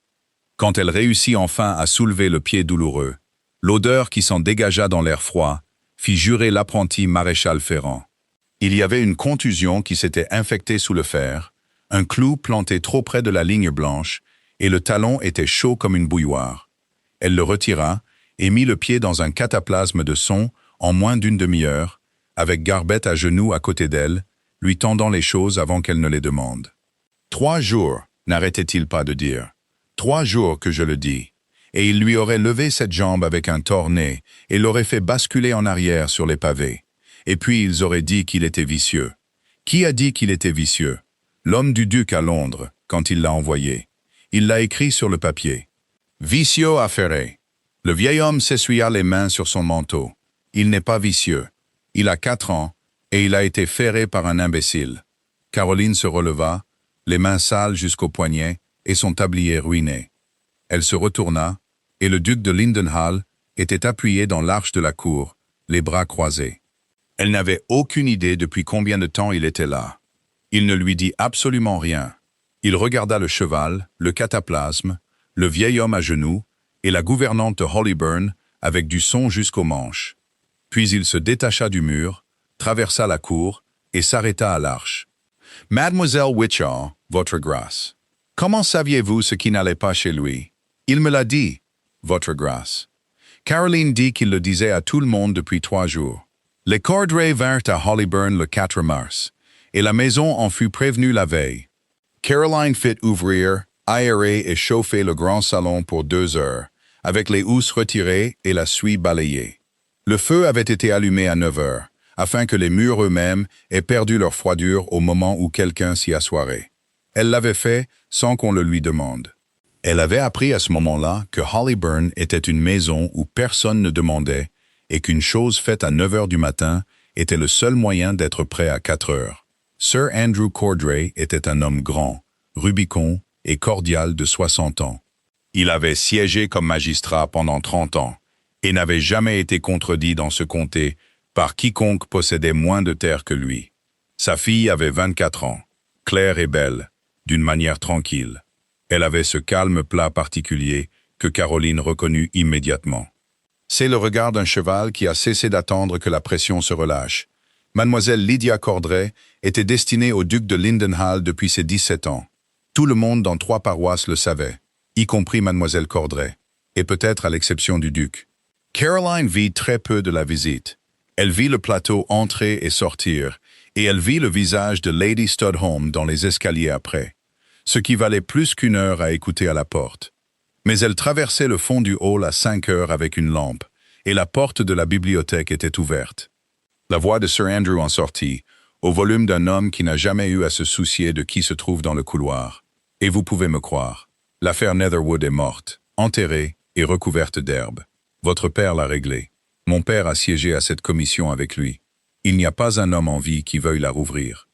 Speaker 1: Quand elle réussit enfin à soulever le pied douloureux, l'odeur qui s'en dégagea dans l'air froid fit jurer l'apprenti maréchal Ferrand. Il y avait une contusion qui s'était infectée sous le fer, un clou planté trop près de la ligne blanche, et le talon était chaud comme une bouilloire. Elle le retira et mit le pied dans un cataplasme de son en moins d'une demi-heure, avec Garbett à genoux à côté d'elle, lui tendant les choses avant qu'elle ne les demande. 3 jours, n'arrêtait-il pas de dire. 3 jours que je le dis. Et il lui aurait levé cette jambe avec un torné et l'aurait fait basculer en arrière sur les pavés. Et puis ils auraient dit qu'il était vicieux. Qui a dit qu'il était vicieux? L'homme du duc à Londres, quand il l'a envoyé. Il l'a écrit sur le papier. Vicieux affairé. Le vieil homme s'essuya les mains sur son manteau. Il n'est pas vicieux. Il a 4 ans, et il a été ferré par un imbécile. Caroline se releva, les mains sales jusqu'au poignet, et son tablier ruiné. Elle se retourna, et le duc de Lindenhall était appuyé dans l'arche de la cour, les bras croisés. Elle n'avait aucune idée depuis combien de temps il était là. Il ne lui dit absolument rien. Il regarda le cheval, le cataplasme, le vieil homme à genoux, et la gouvernante de Hollyburn avec du son jusqu'aux manches. Puis il se détacha du mur, traversa la cour et s'arrêta à l'arche. « Mademoiselle Witchaw, votre grâce. Comment saviez-vous ce qui n'allait pas chez lui? Il me l'a dit, votre grâce. Caroline dit qu'il le disait à tout le monde depuis 3 jours. Les Cordray vinrent à Hollyburn le 4 mars, et la maison en fut prévenue la veille. Caroline fit ouvrir, aérer et chauffer le grand salon pour 2 heures, avec les housses retirées et la suie balayée. Le feu avait été allumé à 9 heures, afin que les murs eux-mêmes aient perdu leur froidure au moment où quelqu'un s'y assoirait. Elle l'avait fait sans qu'on le lui demande. Elle avait appris à ce moment-là que Hollyburn était une maison où personne ne demandait et qu'une chose faite à 9 heures du matin était le seul moyen d'être prêt à 4 heures. Sir Andrew Cordray était un homme grand, rubicond et cordial de 60 ans. Il avait siégé comme magistrat pendant 30 ans et n'avait jamais été contredit dans ce comté par quiconque possédait moins de terre que lui. Sa fille avait 24 ans, claire et belle, d'une manière tranquille. Elle avait ce calme plat particulier que Caroline reconnut immédiatement. C'est le regard d'un cheval qui a cessé d'attendre que la pression se relâche. Mademoiselle Lydia Cordray était destinée au duc de Lindenhall depuis ses 17 ans. Tout le monde dans 3 paroisses le savait, y compris Mademoiselle Cordray, et peut-être à l'exception du duc. Caroline vit très peu de la visite. Elle vit le plateau entrer et sortir, et elle vit le visage de Lady Studholme dans les escaliers après, ce qui valait plus qu'1 heure à écouter à la porte. Mais elle traversait le fond du hall à 5 heures avec une lampe, et la porte de la bibliothèque était ouverte. La voix de Sir Andrew en sortit, au volume d'un homme qui n'a jamais eu à se soucier de qui se trouve dans le couloir. Et vous pouvez me croire, l'affaire Netherwood est morte, enterrée et recouverte d'herbe. Votre père l'a réglée. Mon père a siégé à cette commission avec lui. Il n'y a pas un homme en vie qui veuille la rouvrir.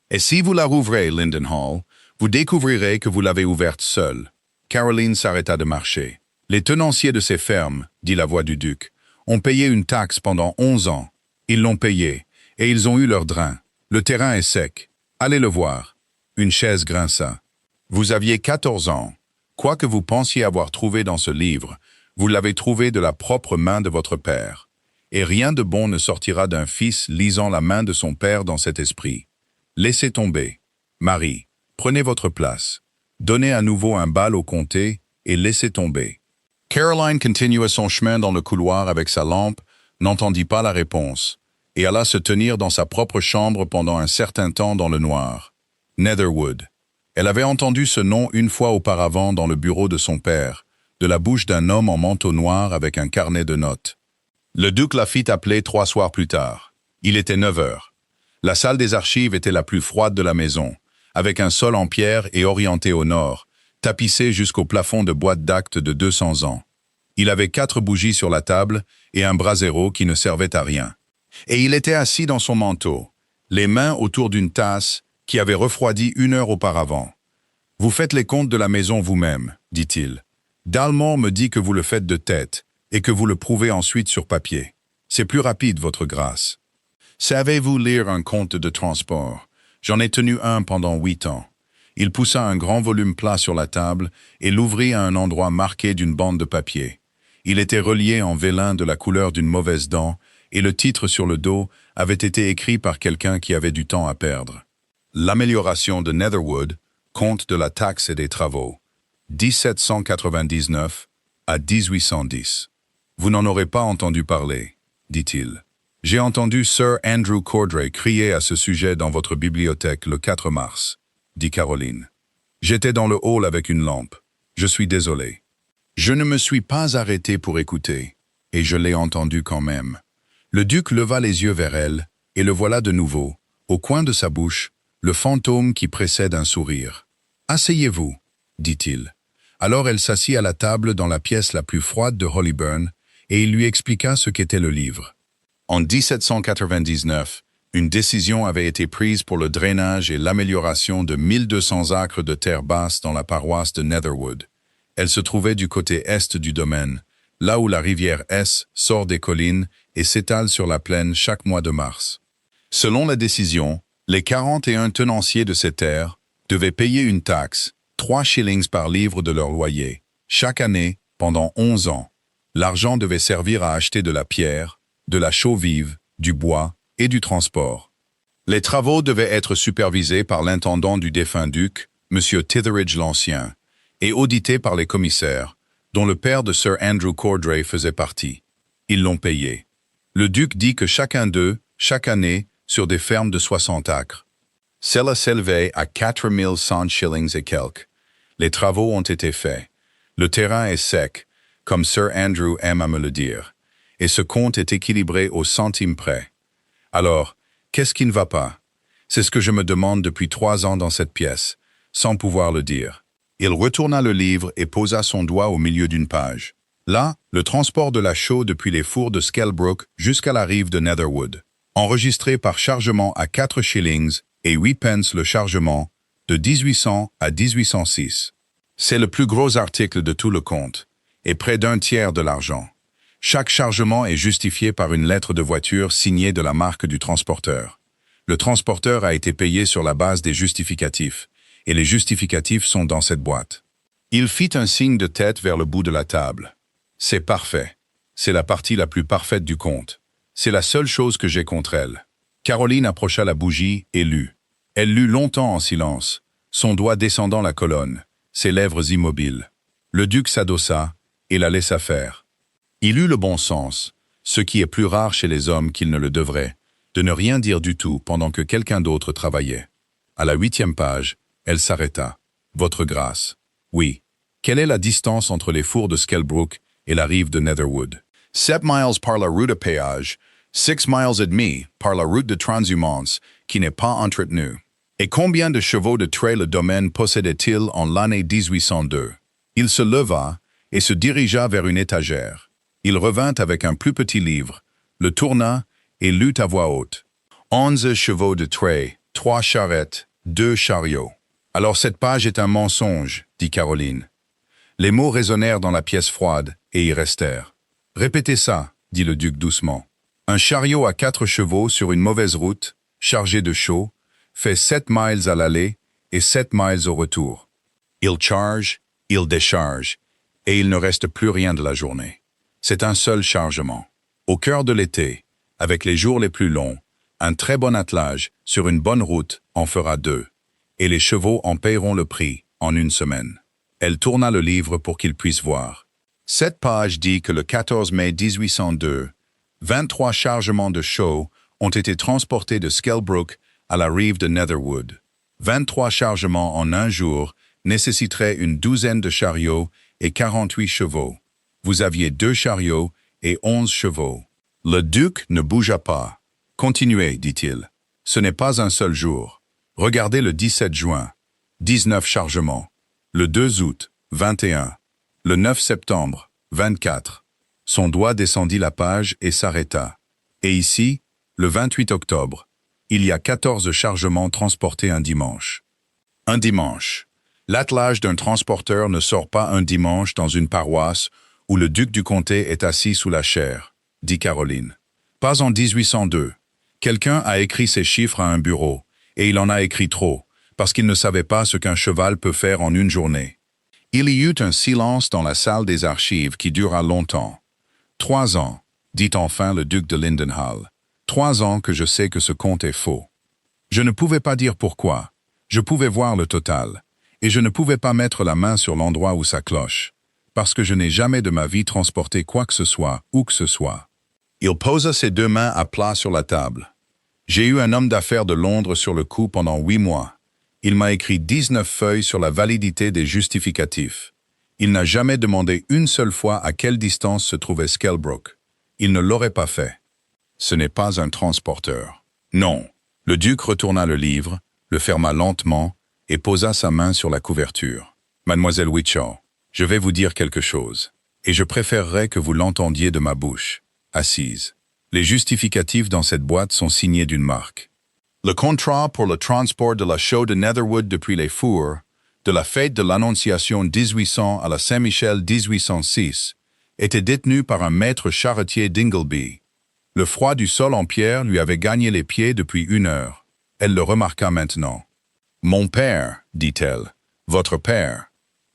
Speaker 1: Et si vous la rouvrez, Lindenhall, vous découvrirez que vous l'avez ouverte seule. Caroline s'arrêta de marcher. Les tenanciers de ces fermes, dit la voix du duc, ont payé une taxe pendant 11 ans. Ils l'ont payée, et ils ont eu leur drain. Le terrain est sec. Allez le voir. » Une chaise grinça. « Vous aviez 14 ans. Quoi que vous pensiez avoir trouvé dans ce livre, vous l'avez trouvé de la propre main de votre père. Et rien de bon ne sortira d'un fils lisant la main de son père dans cet esprit. Laissez tomber. Marie, prenez votre place. Donnez à nouveau un bal au comté et laissez tomber. » Caroline continua son chemin dans le couloir avec sa lampe, n'entendit pas la réponse, et alla se tenir dans sa propre chambre pendant un certain temps dans le noir. Netherwood. Elle avait entendu ce nom une fois auparavant dans le bureau de son père, de la bouche d'un homme en manteau noir avec un carnet de notes. Le duc la fit appeler 3 soirs plus tard. Il était 9 heures. La salle des archives était la plus froide de la maison, avec un sol en pierre et orienté au nord, tapissé jusqu'au plafond de boîte d'actes de 200 ans. Il avait 4 bougies sur la table et un brasero qui ne servait à rien. Et il était assis dans son manteau, les mains autour d'une tasse qui avait refroidi 1 heure auparavant. « Vous faites les comptes de la maison vous-même, dit-il. Dalmor me dit que vous le faites de tête et que vous le prouvez ensuite sur papier. C'est plus rapide, votre grâce. Savez-vous lire un compte de transport? J'en ai tenu un pendant 8 ans. » Il poussa un grand volume plat sur la table et l'ouvrit à un endroit marqué d'une bande de papier. Il était relié en vélin de la couleur d'une mauvaise dent et le titre sur le dos avait été écrit par quelqu'un qui avait du temps à perdre. L'amélioration de Netherwood, compte de la taxe et des travaux, 1799 à 1810. Vous n'en aurez pas entendu parler, dit-il. J'ai entendu Sir Andrew Cordray crier à ce sujet dans votre bibliothèque le 4 mars, dit Caroline. J'étais dans le hall avec une lampe. Je suis désolé. Je ne me suis pas arrêté pour écouter, et je l'ai entendu quand même. Le duc leva les yeux vers elle, et le voilà de nouveau, au coin de sa bouche, le fantôme qui précède un sourire. « Asseyez-vous, » dit-il. Alors elle s'assit à la table dans la pièce la plus froide de Hollyburn, et il lui expliqua ce qu'était le livre. En 1799, une décision avait été prise pour le drainage et l'amélioration de 1200 acres de terre basse dans la paroisse de Netherwood. Elle se trouvait du côté est du domaine, là où la rivière S sort des collines et s'étale sur la plaine chaque mois de mars. Selon la décision, les 41 tenanciers de ces terres devaient payer une taxe, 3 shillings par livre de leur loyer, chaque année pendant 11 ans. L'argent devait servir à acheter de la pierre, de la chaux vive, du bois et du transport. Les travaux devaient être supervisés par l'intendant du défunt duc, M. Titheridge l'Ancien, et audités par les commissaires, dont le père de Sir Andrew Cordray faisait partie. Ils l'ont payé. Le duc dit que chacun d'eux, chaque année, sur des fermes de 60 acres. Cela s'élevait à 4100 shillings et quelques. Les travaux ont été faits. Le terrain est sec, comme Sir Andrew aime à me le dire, et ce compte est équilibré au centime près. Alors, qu'est-ce qui ne va pas? C'est ce que je me demande depuis 3 ans dans cette pièce, sans pouvoir le dire. Il retourna le livre et posa son doigt au milieu d'une page. Là, le transport de la chaux depuis les fours de Skelbrook jusqu'à la rive de Netherwood, enregistré par chargement à 4 shillings et 8 pence le chargement, de 1800 à 1806. C'est le plus gros article de tout le compte, et près d'un tiers de l'argent. Chaque chargement est justifié par une lettre de voiture signée de la marque du transporteur. Le transporteur a été payé sur la base des justificatifs, et les justificatifs sont dans cette boîte. Il fit un signe de tête vers le bout de la table. C'est parfait. C'est la partie la plus parfaite du compte. C'est la seule chose que j'ai contre elle. Caroline approcha la bougie et lut. Elle lut longtemps en silence, son doigt descendant la colonne, ses lèvres immobiles. Le duc s'adossa et la laissa faire. Il eut le bon sens, ce qui est plus rare chez les hommes qu'il ne le devrait, de ne rien dire du tout pendant que quelqu'un d'autre travaillait. À la 8e page, elle s'arrêta. « Votre grâce. Oui. Quelle est la distance entre les fours de Skelbrook et la rive de Netherwood? 7 miles par la route de péage, 6 miles et demi par la route de transhumance, qui n'est pas entretenue. Et combien de chevaux de trait le domaine possédait-il en l'année 1802? » Il se leva et se dirigea vers une étagère. Il revint avec un plus petit livre, le tourna et lut à voix haute. 11 chevaux de trait, 3 charrettes, 2 chariots. Alors cette page est un mensonge, dit Caroline. Les mots résonnèrent dans la pièce froide et y restèrent. Répétez ça, dit le duc doucement. Un chariot à 4 chevaux sur une mauvaise route, chargé de chaux, fait 7 miles à l'aller et 7 miles au retour. Il charge, il décharge, et il ne reste plus rien de la journée. C'est un seul chargement. Au cœur de l'été, avec les jours les plus longs, un très bon attelage sur une bonne route en fera 2, et les chevaux en paieront le prix en 1 semaine. Elle tourna le livre pour qu'il puisse voir. Cette page dit que le 14 mai 1802, 23 chargements de chaux ont été transportés de Skelbrook à la rive de Netherwood. 23 chargements en un jour nécessiteraient une douzaine de chariots et 48 chevaux. Vous aviez 2 chariots et 11 chevaux. Le duc ne bougea pas. « Continuez, dit-il. Ce n'est pas un seul jour. Regardez le 17 juin, 19 chargements. Le 2 août, 21. Le 9 septembre, 24. Son doigt descendit la page et s'arrêta. Et ici, le 28 octobre, il y a 14 chargements transportés un dimanche. Un dimanche. L'attelage d'un transporteur ne sort pas un dimanche dans une paroisse où le duc du comté est assis sous la chaire, dit Caroline. Pas en 1802. Quelqu'un a écrit ces chiffres à un bureau, et il en a écrit trop, parce qu'il ne savait pas ce qu'un cheval peut faire en une journée. Il y eut un silence dans la salle des archives qui dura longtemps. 3 ans, dit enfin le duc de Lindenhall. 3 ans que je sais que ce compte est faux. Je ne pouvais pas dire pourquoi. Je pouvais voir le total. Et je ne pouvais pas mettre la main sur l'endroit où ça cloche. Parce que je n'ai jamais de ma vie transporté quoi que ce soit, où que ce soit. Il posa ses 2 mains à plat sur la table. J'ai eu un homme d'affaires de Londres sur le coup pendant 8 mois. Il m'a écrit 19 feuilles sur la validité des justificatifs. Il n'a jamais demandé une seule fois à quelle distance se trouvait Skelbrook. Il ne l'aurait pas fait. Ce n'est pas un transporteur. Non. Le duc retourna le livre, le ferma lentement et posa sa main sur la couverture. Mademoiselle Witchaw, je vais vous dire quelque chose, et je préférerais que vous l'entendiez de ma bouche, assise. Les justificatifs dans cette boîte sont signés d'une marque. Le contrat pour le transport de la chaux de Netherwood depuis les fours, de la fête de l'Annonciation 1800 à la Saint-Michel 1806, était détenu par un maître charretier d'Ingleby. Le froid du sol en pierre lui avait gagné les pieds depuis 1 heure. Elle le remarqua maintenant. « Mon père, dit-elle, votre père. »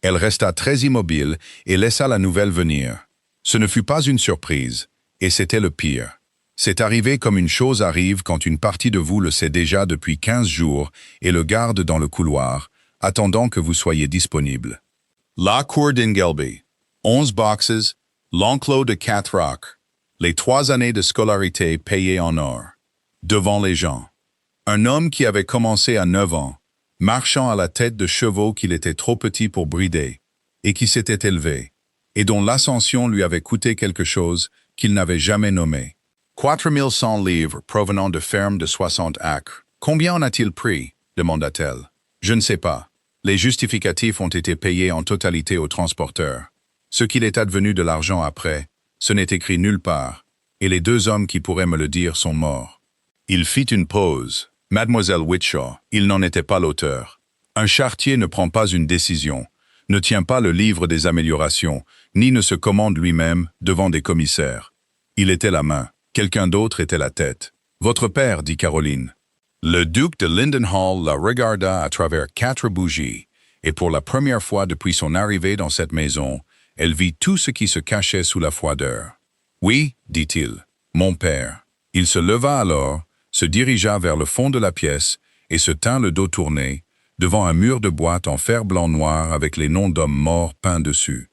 Speaker 1: Elle resta très immobile et laissa la nouvelle venir. Ce ne fut pas une surprise, et c'était le pire. C'est arrivé comme une chose arrive quand une partie de vous le sait déjà depuis 15 jours et le garde dans le couloir, attendant que vous soyez disponible. La cour d'Ingleby, 11 boxes, l'enclos de Cathrock, les 3 années de scolarité payées en or. Devant les gens. Un homme qui avait commencé à 9 ans, marchant à la tête de chevaux qu'il était trop petit pour brider, et qui s'était élevé, et dont l'ascension lui avait coûté quelque chose qu'il n'avait jamais nommé. 4100 livres provenant de fermes de 60 acres. Combien en a-t-il pris? Demanda-t-elle. Je ne sais pas. Les justificatifs ont été payés en totalité au transporteur. Ce qu'il est advenu de l'argent après, ce n'est écrit nulle part, et les 2 hommes qui pourraient me le dire sont morts. Il fit une pause. Mademoiselle Witchaw, il n'en était pas l'auteur. Un charretier ne prend pas une décision, ne tient pas le livre des améliorations, ni ne se commande lui-même devant des commissaires. Il était la main, quelqu'un d'autre était la tête. Votre père, dit Caroline. Le duc de Lindenhall la regarda à travers 4 bougies, et pour la première fois depuis son arrivée dans cette maison, elle vit tout ce qui se cachait sous la froideur. Oui, dit-il, mon père. Il se leva alors, se dirigea vers le fond de la pièce et se tint le dos tourné, devant un mur de boîte en fer blanc noir avec les noms d'hommes morts peints dessus.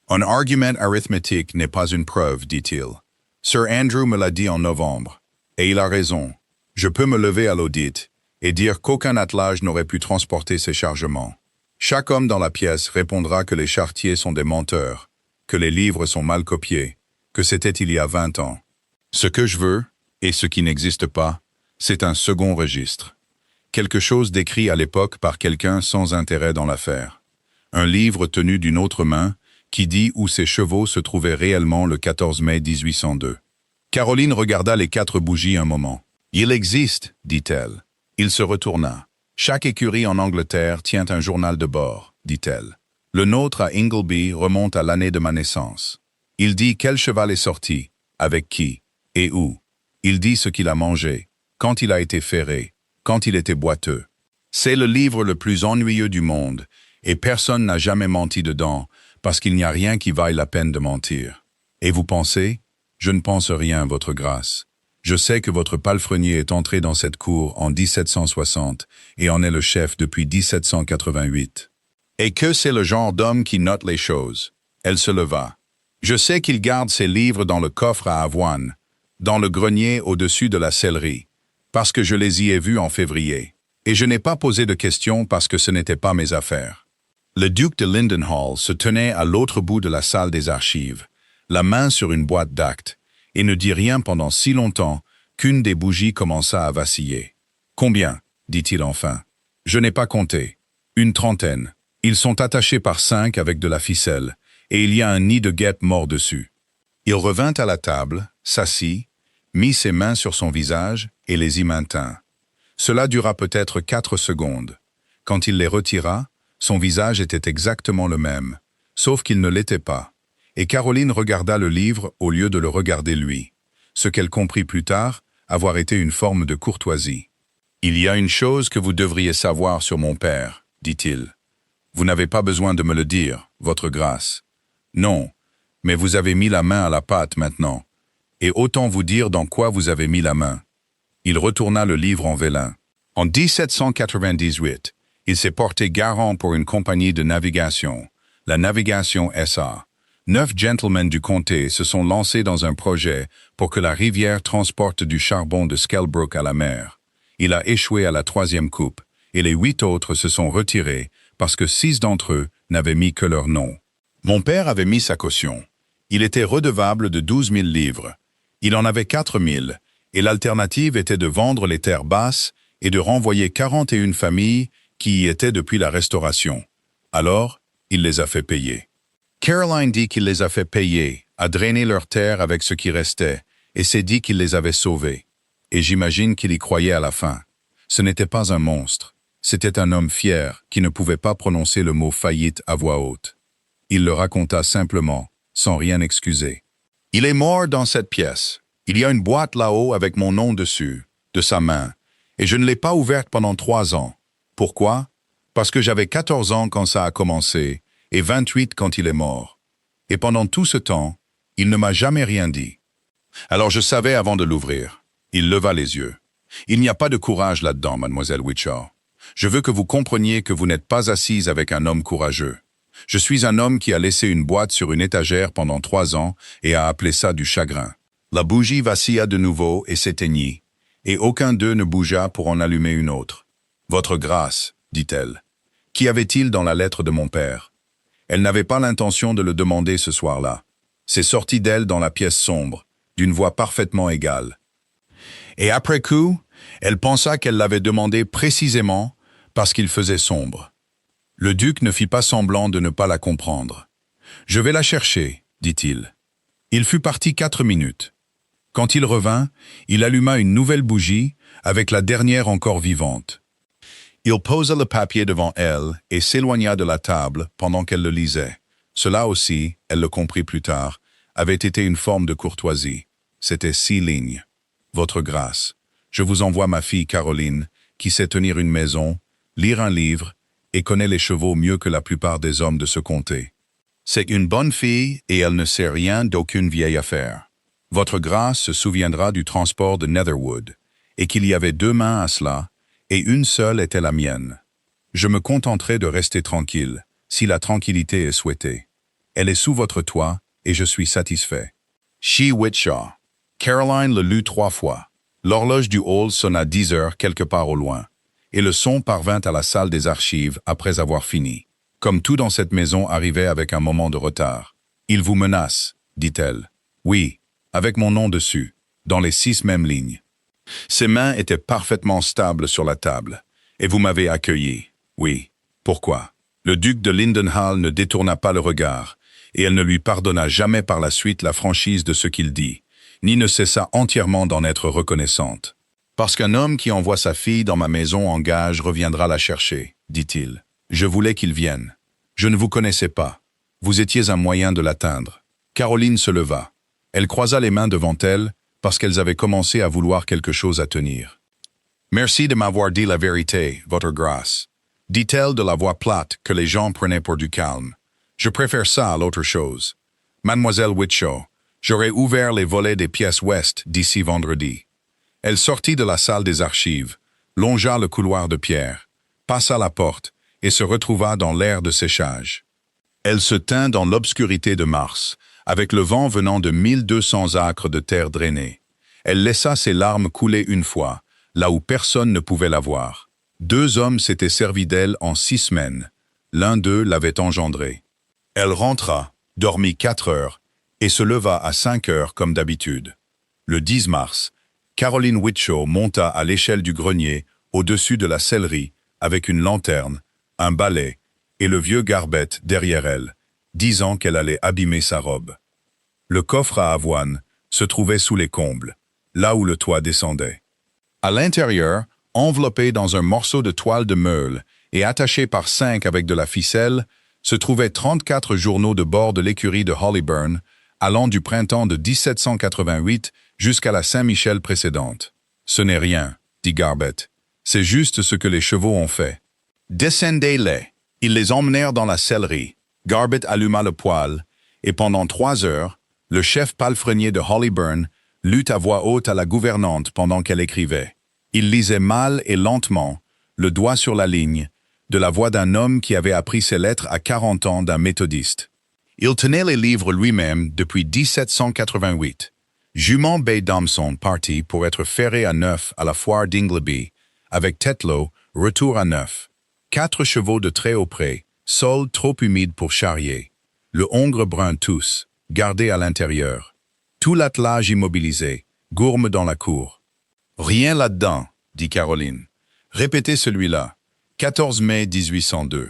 Speaker 1: Un argument arithmétique n'est pas une preuve, dit-il. Sir Andrew me l'a dit en novembre, et il a raison. Je peux me lever à l'audit et dire qu'aucun attelage n'aurait pu transporter ces chargements. Chaque homme dans la pièce répondra que les charretiers sont des menteurs, que les livres sont mal copiés, que c'était il y a 20 ans. Ce que je veux, et ce qui n'existe pas, c'est un second registre. Quelque chose d'écrit à l'époque par quelqu'un sans intérêt dans l'affaire. Un livre tenu d'une autre main qui dit où ces chevaux se trouvaient réellement le 14 mai 1802. Caroline regarda les 4 bougies un moment. « Il existe, dit-elle. » Il se retourna. « Chaque écurie en Angleterre tient un journal de bord, dit-elle. Le nôtre à Ingleby remonte à l'année de ma naissance. Il dit quel cheval est sorti, avec qui, et où. Il dit ce qu'il a mangé, quand il a été ferré, quand il était boiteux. C'est le livre le plus ennuyeux du monde, et personne n'a jamais menti dedans, parce qu'il n'y a rien qui vaille la peine de mentir. Et vous pensez? Je ne pense rien, votre grâce. Je sais que votre palefrenier est entré dans cette cour en 1760 et en est le chef depuis 1788. Et que c'est le genre d'homme qui note les choses. Elle se leva. Je sais qu'il garde ses livres dans le coffre à avoine, dans le grenier au-dessus de la sellerie, parce que je les y ai vus en février. Et je n'ai pas posé de questions parce que ce n'était pas mes affaires. Le duc de Lindenhall se tenait à l'autre bout de la salle des archives, la main sur une boîte d'actes, et ne dit rien pendant si longtemps qu'une des bougies commença à vaciller. « Combien » dit-il enfin. « Je n'ai pas compté. Une trentaine. Ils sont attachés par 5 avec de la ficelle, et il y a un nid de guêpes mort dessus. » Il revint à la table, s'assit, mit ses mains sur son visage et les y maintint. Cela dura peut-être 4 secondes. Quand il les retira, son visage était exactement le même, sauf qu'il ne l'était pas. Et Caroline regarda le livre au lieu de le regarder lui, ce qu'elle comprit plus tard avoir été une forme de courtoisie. « Il y a une chose que vous devriez savoir sur mon père, » dit-il. « Vous n'avez pas besoin de me le dire, votre grâce. Non, mais vous avez mis la main à la pâte maintenant, et autant vous dire dans quoi vous avez mis la main. » Il retourna le livre en vélin. En 1798, il s'est porté garant pour une compagnie de navigation, la Navigation S.A. 9 gentlemen du comté se sont lancés dans un projet pour que la rivière transporte du charbon de Skelbrook à la mer. Il a échoué à la 3e coupe, et les 8 autres se sont retirés parce que 6 d'entre eux n'avaient mis que leur nom. Mon père avait mis sa caution. Il était redevable de 12 000 livres. Il en avait 4 000, et l'alternative était de vendre les terres basses et de renvoyer 41 familles qui y étaient depuis la Restauration. Alors, il les a fait payer. Caroline dit qu'il les a fait payer, a drainé leurs terres avec ce qui restait, et s'est dit qu'il les avait sauvés. Et j'imagine qu'il y croyait à la fin. Ce n'était pas un monstre. C'était un homme fier qui ne pouvait pas prononcer le mot faillite à voix haute. Il le raconta simplement, sans rien excuser. « Il est mort dans cette pièce. Il y a une boîte là-haut avec mon nom dessus, de sa main, et je ne l'ai pas ouverte pendant 3 ans. Pourquoi? Parce que j'avais 14 ans quand ça a commencé, et 28 quand il est mort. Et pendant tout ce temps, il ne m'a jamais rien dit. Alors je savais avant de l'ouvrir. » Il leva les yeux. « Il n'y a pas de courage là-dedans, mademoiselle Witcher. Je veux que vous compreniez que vous n'êtes pas assise avec un homme courageux. Je suis un homme qui a laissé une boîte sur une étagère pendant 3 ans et a appelé ça du chagrin. La bougie vacilla de nouveau et s'éteignit, et aucun d'eux ne bougea pour en allumer une autre. « Votre grâce, dit-elle. Qu'y avait-il dans la lettre de mon père? » Elle n'avait pas l'intention de le demander ce soir-là. C'est sorti d'elle dans la pièce sombre, d'une voix parfaitement égale. Et après coup, elle pensa qu'elle l'avait demandé précisément parce qu'il faisait sombre. Le duc ne fit pas semblant de ne pas la comprendre. « Je vais la chercher, dit-il. » Il fut parti 4 minutes. Quand il revint, il alluma une nouvelle bougie avec la dernière encore vivante. Il posa le papier devant elle et s'éloigna de la table pendant qu'elle le lisait. Cela aussi, elle le comprit plus tard, avait été une forme de courtoisie. C'était 6 lignes. « Votre grâce, je vous envoie ma fille Caroline, qui sait tenir une maison, lire un livre et connaît les chevaux mieux que la plupart des hommes de ce comté. C'est une bonne fille et elle ne sait rien d'aucune vieille affaire. Votre grâce se souviendra du transport de Netherwood, et qu'il y avait 2 mains à cela, et une seule était la mienne. Je me contenterai de rester tranquille, si la tranquillité est souhaitée. Elle est sous votre toit, et je suis satisfait. She Witshaw. » Caroline le lut 3 fois. L'horloge du hall sonna 10 heures quelque part au loin, et le son parvint à la salle des archives après avoir fini. Comme tout dans cette maison arrivait avec un moment de retard. « Il vous menace, dit-elle. Oui, avec mon nom dessus, dans les 6 mêmes lignes. Ses mains étaient parfaitement stables sur la table, et vous m'avez accueilli. Oui. Pourquoi? Le duc de Lindenhall ne détourna pas le regard, et elle ne lui pardonna jamais par la suite la franchise de ce qu'il dit, ni ne cessa entièrement d'en être reconnaissante. Parce qu'un homme qui envoie sa fille dans ma maison en gage reviendra la chercher, dit-il. Je voulais qu'il vienne. Je ne vous connaissais pas. Vous étiez un moyen de l'atteindre. Caroline se leva. Elle croisa les mains devant elle, parce qu'elles avaient commencé à vouloir quelque chose à tenir. « Merci de m'avoir dit la vérité, votre grâce », dit-elle de la voix plate que les gens prenaient pour du calme. « Je préfère ça à l'autre chose. Mademoiselle Whitshaw, j'aurai ouvert les volets des pièces ouest d'ici vendredi. » Elle sortit de la salle des archives, longea le couloir de pierre, passa la porte et se retrouva dans l'aire de séchage. Elle se tint dans l'obscurité de mars, avec le vent venant de 1200 acres de terre drainée. Elle laissa ses larmes couler une fois, là où personne ne pouvait la voir. 2 hommes s'étaient servis d'elle en 6 semaines. L'un d'eux l'avait engendrée. Elle rentra, dormit 4 heures, et se leva à 5 heures comme d'habitude. Le 10 mars, Caroline Whitshaw monta à l'échelle du grenier, au-dessus de la sellerie, avec une lanterne, un balai, et le vieux Garbett derrière elle, disant qu'elle allait abîmer sa robe. Le coffre à avoine se trouvait sous les combles, là où le toit descendait. À l'intérieur, enveloppé dans un morceau de toile de meule et attaché par 5 avec de la ficelle, se trouvaient 34 journaux de bord de l'écurie de Hollyburn, allant du printemps de 1788 jusqu'à la Saint-Michel précédente. « Ce n'est rien, dit Garbett. C'est juste ce que les chevaux ont fait. »« Descendez-les. » Ils les emmenèrent dans la sellerie. Garbett alluma le poêle, et pendant 3 heures, le chef palefrenier de Hollyburn lut à voix haute à la gouvernante pendant qu'elle écrivait. Il lisait mal et lentement, le doigt sur la ligne, de la voix d'un homme qui avait appris ses lettres à 40 ans d'un méthodiste. Il tenait les livres lui-même depuis 1788. Jument Bay Domson partit pour être ferré à neuf à la foire d'Ingleby, avec Tetlow, retour à neuf. 4 chevaux de très haut pré, sol trop humide pour charrier. Le hongre brun tous, gardé à l'intérieur. Tout l'attelage immobilisé, gourme dans la cour. « Rien là-dedans, » dit Caroline. « Répétez celui-là. 14 mai 1802. »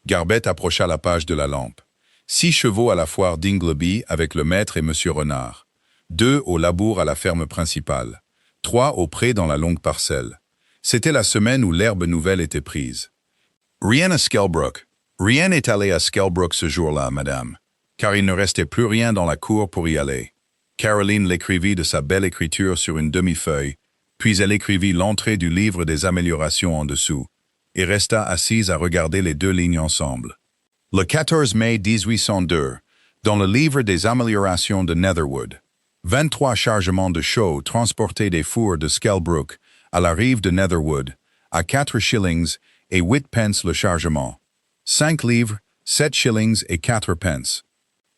Speaker 1: Garbett approcha la page de la lampe. 6 chevaux à la foire d'Ingleby avec le maître et Monsieur Renard. 2 au labour à la ferme principale. 3 au pré dans la longue parcelle. C'était la semaine où l'herbe nouvelle était prise. Rien à Skelbrook. Rien n'est allé à Skelbrook ce jour-là, madame, car il ne restait plus rien dans la cour pour y aller. Caroline l'écrivit de sa belle écriture sur une demi-feuille, puis elle écrivit l'entrée du livre des améliorations en dessous, et resta assise à regarder les 2 lignes ensemble. Le 14 mai 1802, dans le livre des améliorations de Netherwood, 23 chargements de chaux transportés des fours de Skelbrook à la rive de Netherwood, à 4 shillings et 8 pence le chargement. 5 livres, 7 shillings et 4 pence.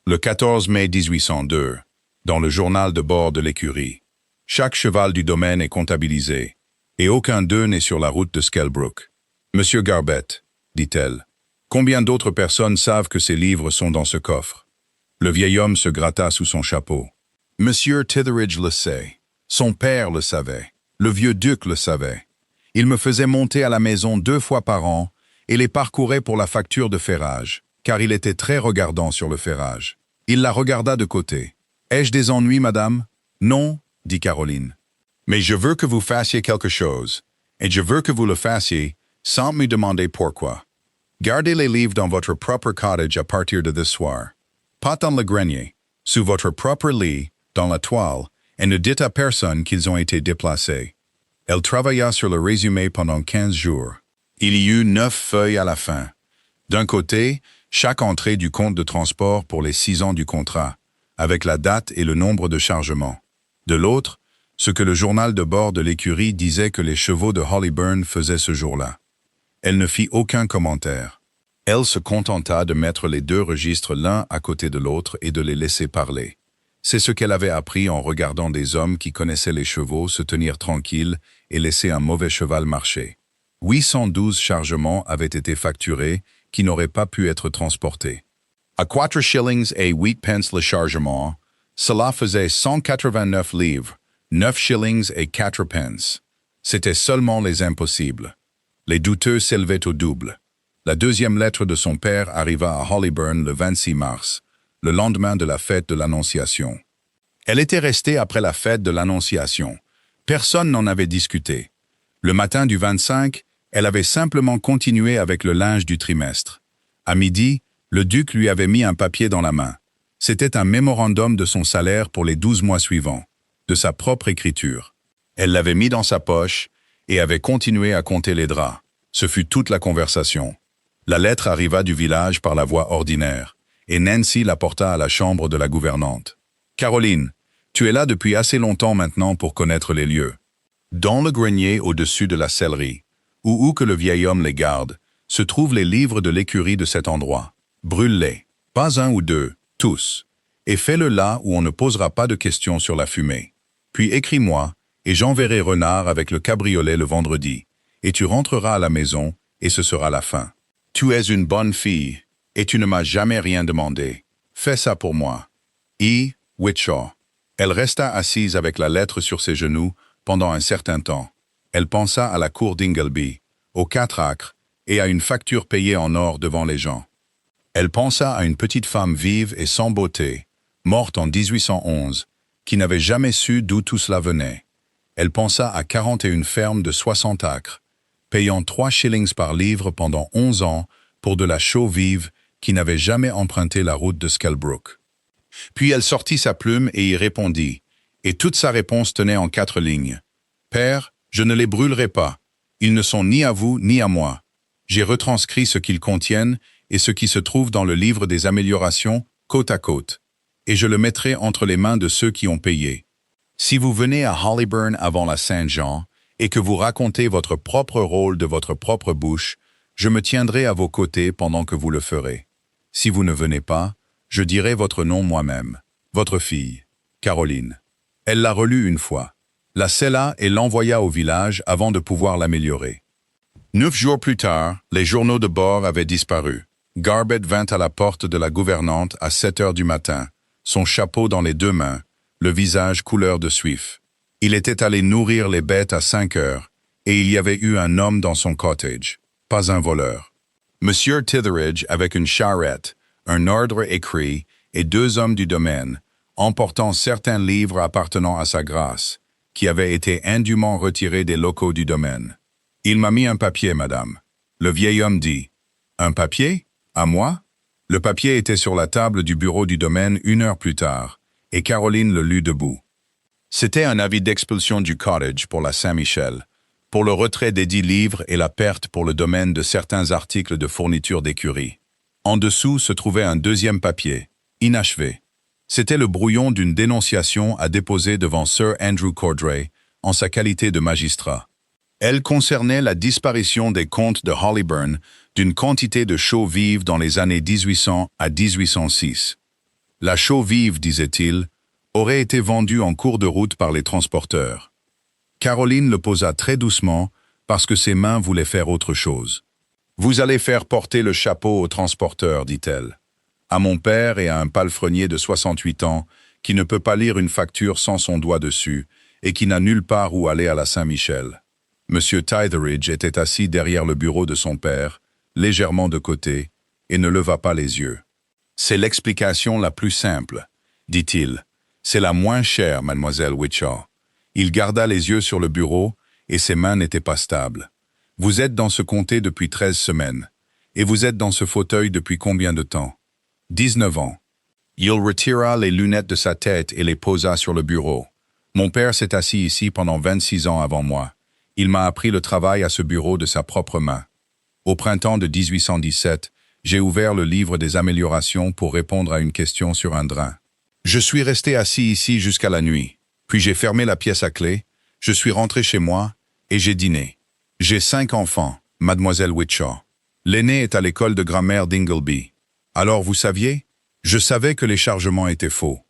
Speaker 1: Le 14 mai 1802, dans le journal de bord de l'écurie, chaque cheval du domaine est comptabilisé, et aucun d'eux n'est sur la route de Skelbrook. « Monsieur Garbett, dit-elle, combien d'autres personnes savent que ces livres sont dans ce coffre ?» Le vieil homme se gratta sous son chapeau. « Monsieur Titheridge le sait. Son père le savait. Le vieux duc le savait. Il me faisait monter à la maison 2 fois par an et les parcourait pour la facture de ferrage, car il était très regardant sur le ferrage. Il la regarda de côté. « Ai-je des ennuis, madame ?»« Non, dit Caroline. Mais je veux que vous fassiez quelque chose, et je veux que vous le fassiez sans me demander pourquoi. Gardez les livres dans votre propre cottage à partir de ce soir. Pas dans le grenier, sous votre propre lit, dans la toile, et ne dites à personne qu'ils ont été déplacés. » Elle travailla sur le résumé pendant 15 jours. Il y eut 9 feuilles à la fin. D'un côté, chaque entrée du compte de transport pour les 6 ans du contrat, avec la date et le nombre de chargements. De l'autre, ce que le journal de bord de l'écurie disait que les chevaux de Hollyburn faisaient ce jour-là. Elle ne fit aucun commentaire. Elle se contenta de mettre les 2 registres l'un à côté de l'autre et de les laisser parler. C'est ce qu'elle avait appris en regardant des hommes qui connaissaient les chevaux se tenir tranquilles et laisser un mauvais cheval marcher. 812 chargements avaient été facturés qui n'auraient pas pu être transportés. À 4 shillings et 8 pence le chargement, cela faisait 189 livres, 9 shillings et 4 pence. C'étaient seulement les impossibles. Les douteux s'élevaient au double. La 2e lettre de son père arriva à Hollyburn le 26 mars, le lendemain de la fête de l'Annonciation. Elle était restée après la fête de l'Annonciation. Personne n'en avait discuté. Le matin du 25, elle avait simplement continué avec le linge du trimestre. À midi, le duc lui avait mis un papier dans la main. C'était un mémorandum de son salaire pour les 12 mois suivants. de sa propre écriture. Elle l'avait mis dans sa poche et avait continué à compter les draps. Ce fut toute la conversation. La lettre arriva du village par la voie ordinaire, et Nancy la porta à la chambre de la gouvernante. « Caroline, tu es là depuis assez longtemps maintenant pour connaître les lieux. Dans le grenier au-dessus de la sellerie, ou où que le vieil homme les garde, se trouvent les livres de l'écurie de cet endroit. Brûle-les, pas un ou deux, tous, et fais-le là où on ne posera pas de questions sur la fumée. Puis écris-moi, et j'enverrai Renard avec le cabriolet le vendredi, et tu rentreras à la maison, et ce sera la fin. Tu es une bonne fille, et tu ne m'as jamais rien demandé. Fais ça pour moi. E. Whitshaw. » Elle resta assise avec la lettre sur ses genoux pendant un certain temps. Elle pensa à la cour d'Ingleby, aux 4 acres, et à une facture payée en or devant les gens. Elle pensa à une petite femme vive et sans beauté, morte en 1811, qui n'avait jamais su d'où tout cela venait. Elle pensa à 41 fermes de 60 acres, payant 3 shillings par livre pendant 11 ans pour de la chaux vive qui n'avait jamais emprunté la route de Skelbrook. Puis elle sortit sa plume et y répondit, et toute sa réponse tenait en 4 lignes. « Père, je ne les brûlerai pas. Ils ne sont ni à vous ni à moi. J'ai retranscrit ce qu'ils contiennent et ce qui se trouve dans le livre des améliorations, côte à côte, et je le mettrai entre les mains de ceux qui ont payé. Si vous venez à Hollyburn avant la Saint-Jean et que vous racontez votre propre rôle de votre propre bouche, je me tiendrai à vos côtés pendant que vous le ferez. Si vous ne venez pas, je dirai votre nom moi-même. Votre fille, Caroline. » Elle l'a relu une fois, la scella et l'envoya au village avant de pouvoir l'améliorer. 9 jours plus tard, les journaux de bord avaient disparu. Garbett vint à la porte de la gouvernante à 7 heures du matin, son chapeau dans les 2 mains, le visage couleur de suif. Il était allé nourrir les bêtes à 5 heures, et il y avait eu un homme dans son cottage, pas un voleur. Monsieur Titheridge avec une charrette, un ordre écrit et 2 hommes du domaine, emportant certains livres appartenant à sa grâce, qui avaient été indûment retirés des locaux du domaine. « Il m'a mis un papier, madame. » Le vieil homme dit. « Un papier? À moi? » Le papier était sur la table du bureau du domaine 1 heure plus tard, et Caroline le lut debout. C'était un avis d'expulsion du cottage pour la Saint-Michel, pour le retrait des 10 livres et la perte pour le domaine de certains articles de fourniture d'écurie. En dessous se trouvait un 2e papier, inachevé. C'était le brouillon d'une dénonciation à déposer devant Sir Andrew Cordray en sa qualité de magistrat. Elle concernait la disparition des comptes de Hollyburn d'une quantité de chaux vive dans les années 1800 à 1806. La chaux vive, disait-il, aurait été vendue en cours de route par les transporteurs. Caroline le posa très doucement parce que ses mains voulaient faire autre chose. « Vous allez faire porter le chapeau aux transporteurs, dit-elle. À mon père et à un palefrenier de 68 ans qui ne peut pas lire une facture sans son doigt dessus et qui n'a nulle part où aller à la Saint-Michel. » Monsieur Titheridge était assis derrière le bureau de son père, légèrement de côté, et ne leva pas les yeux. « C'est l'explication la plus simple, dit-il. C'est la moins chère, mademoiselle Whitshaw. » Il garda les yeux sur le bureau et ses mains n'étaient pas stables. « Vous êtes dans ce comté depuis 13 semaines. Et vous êtes dans ce fauteuil depuis combien de temps? 19 ans. » Il retira les lunettes de sa tête et les posa sur le bureau. « Mon père s'est assis ici pendant 26 ans avant moi. Il m'a appris le travail à ce bureau de sa propre main. Au printemps de 1817, j'ai ouvert le livre des améliorations pour répondre à une question sur un drain. Je suis resté assis ici jusqu'à la nuit. Puis j'ai fermé la pièce à clé, je suis rentré chez moi et j'ai dîné. J'ai 5 enfants, mademoiselle Whitshaw. L'aîné est à l'école de grammaire d'Ingleby. Alors vous saviez? Je savais que les chargements étaient faux.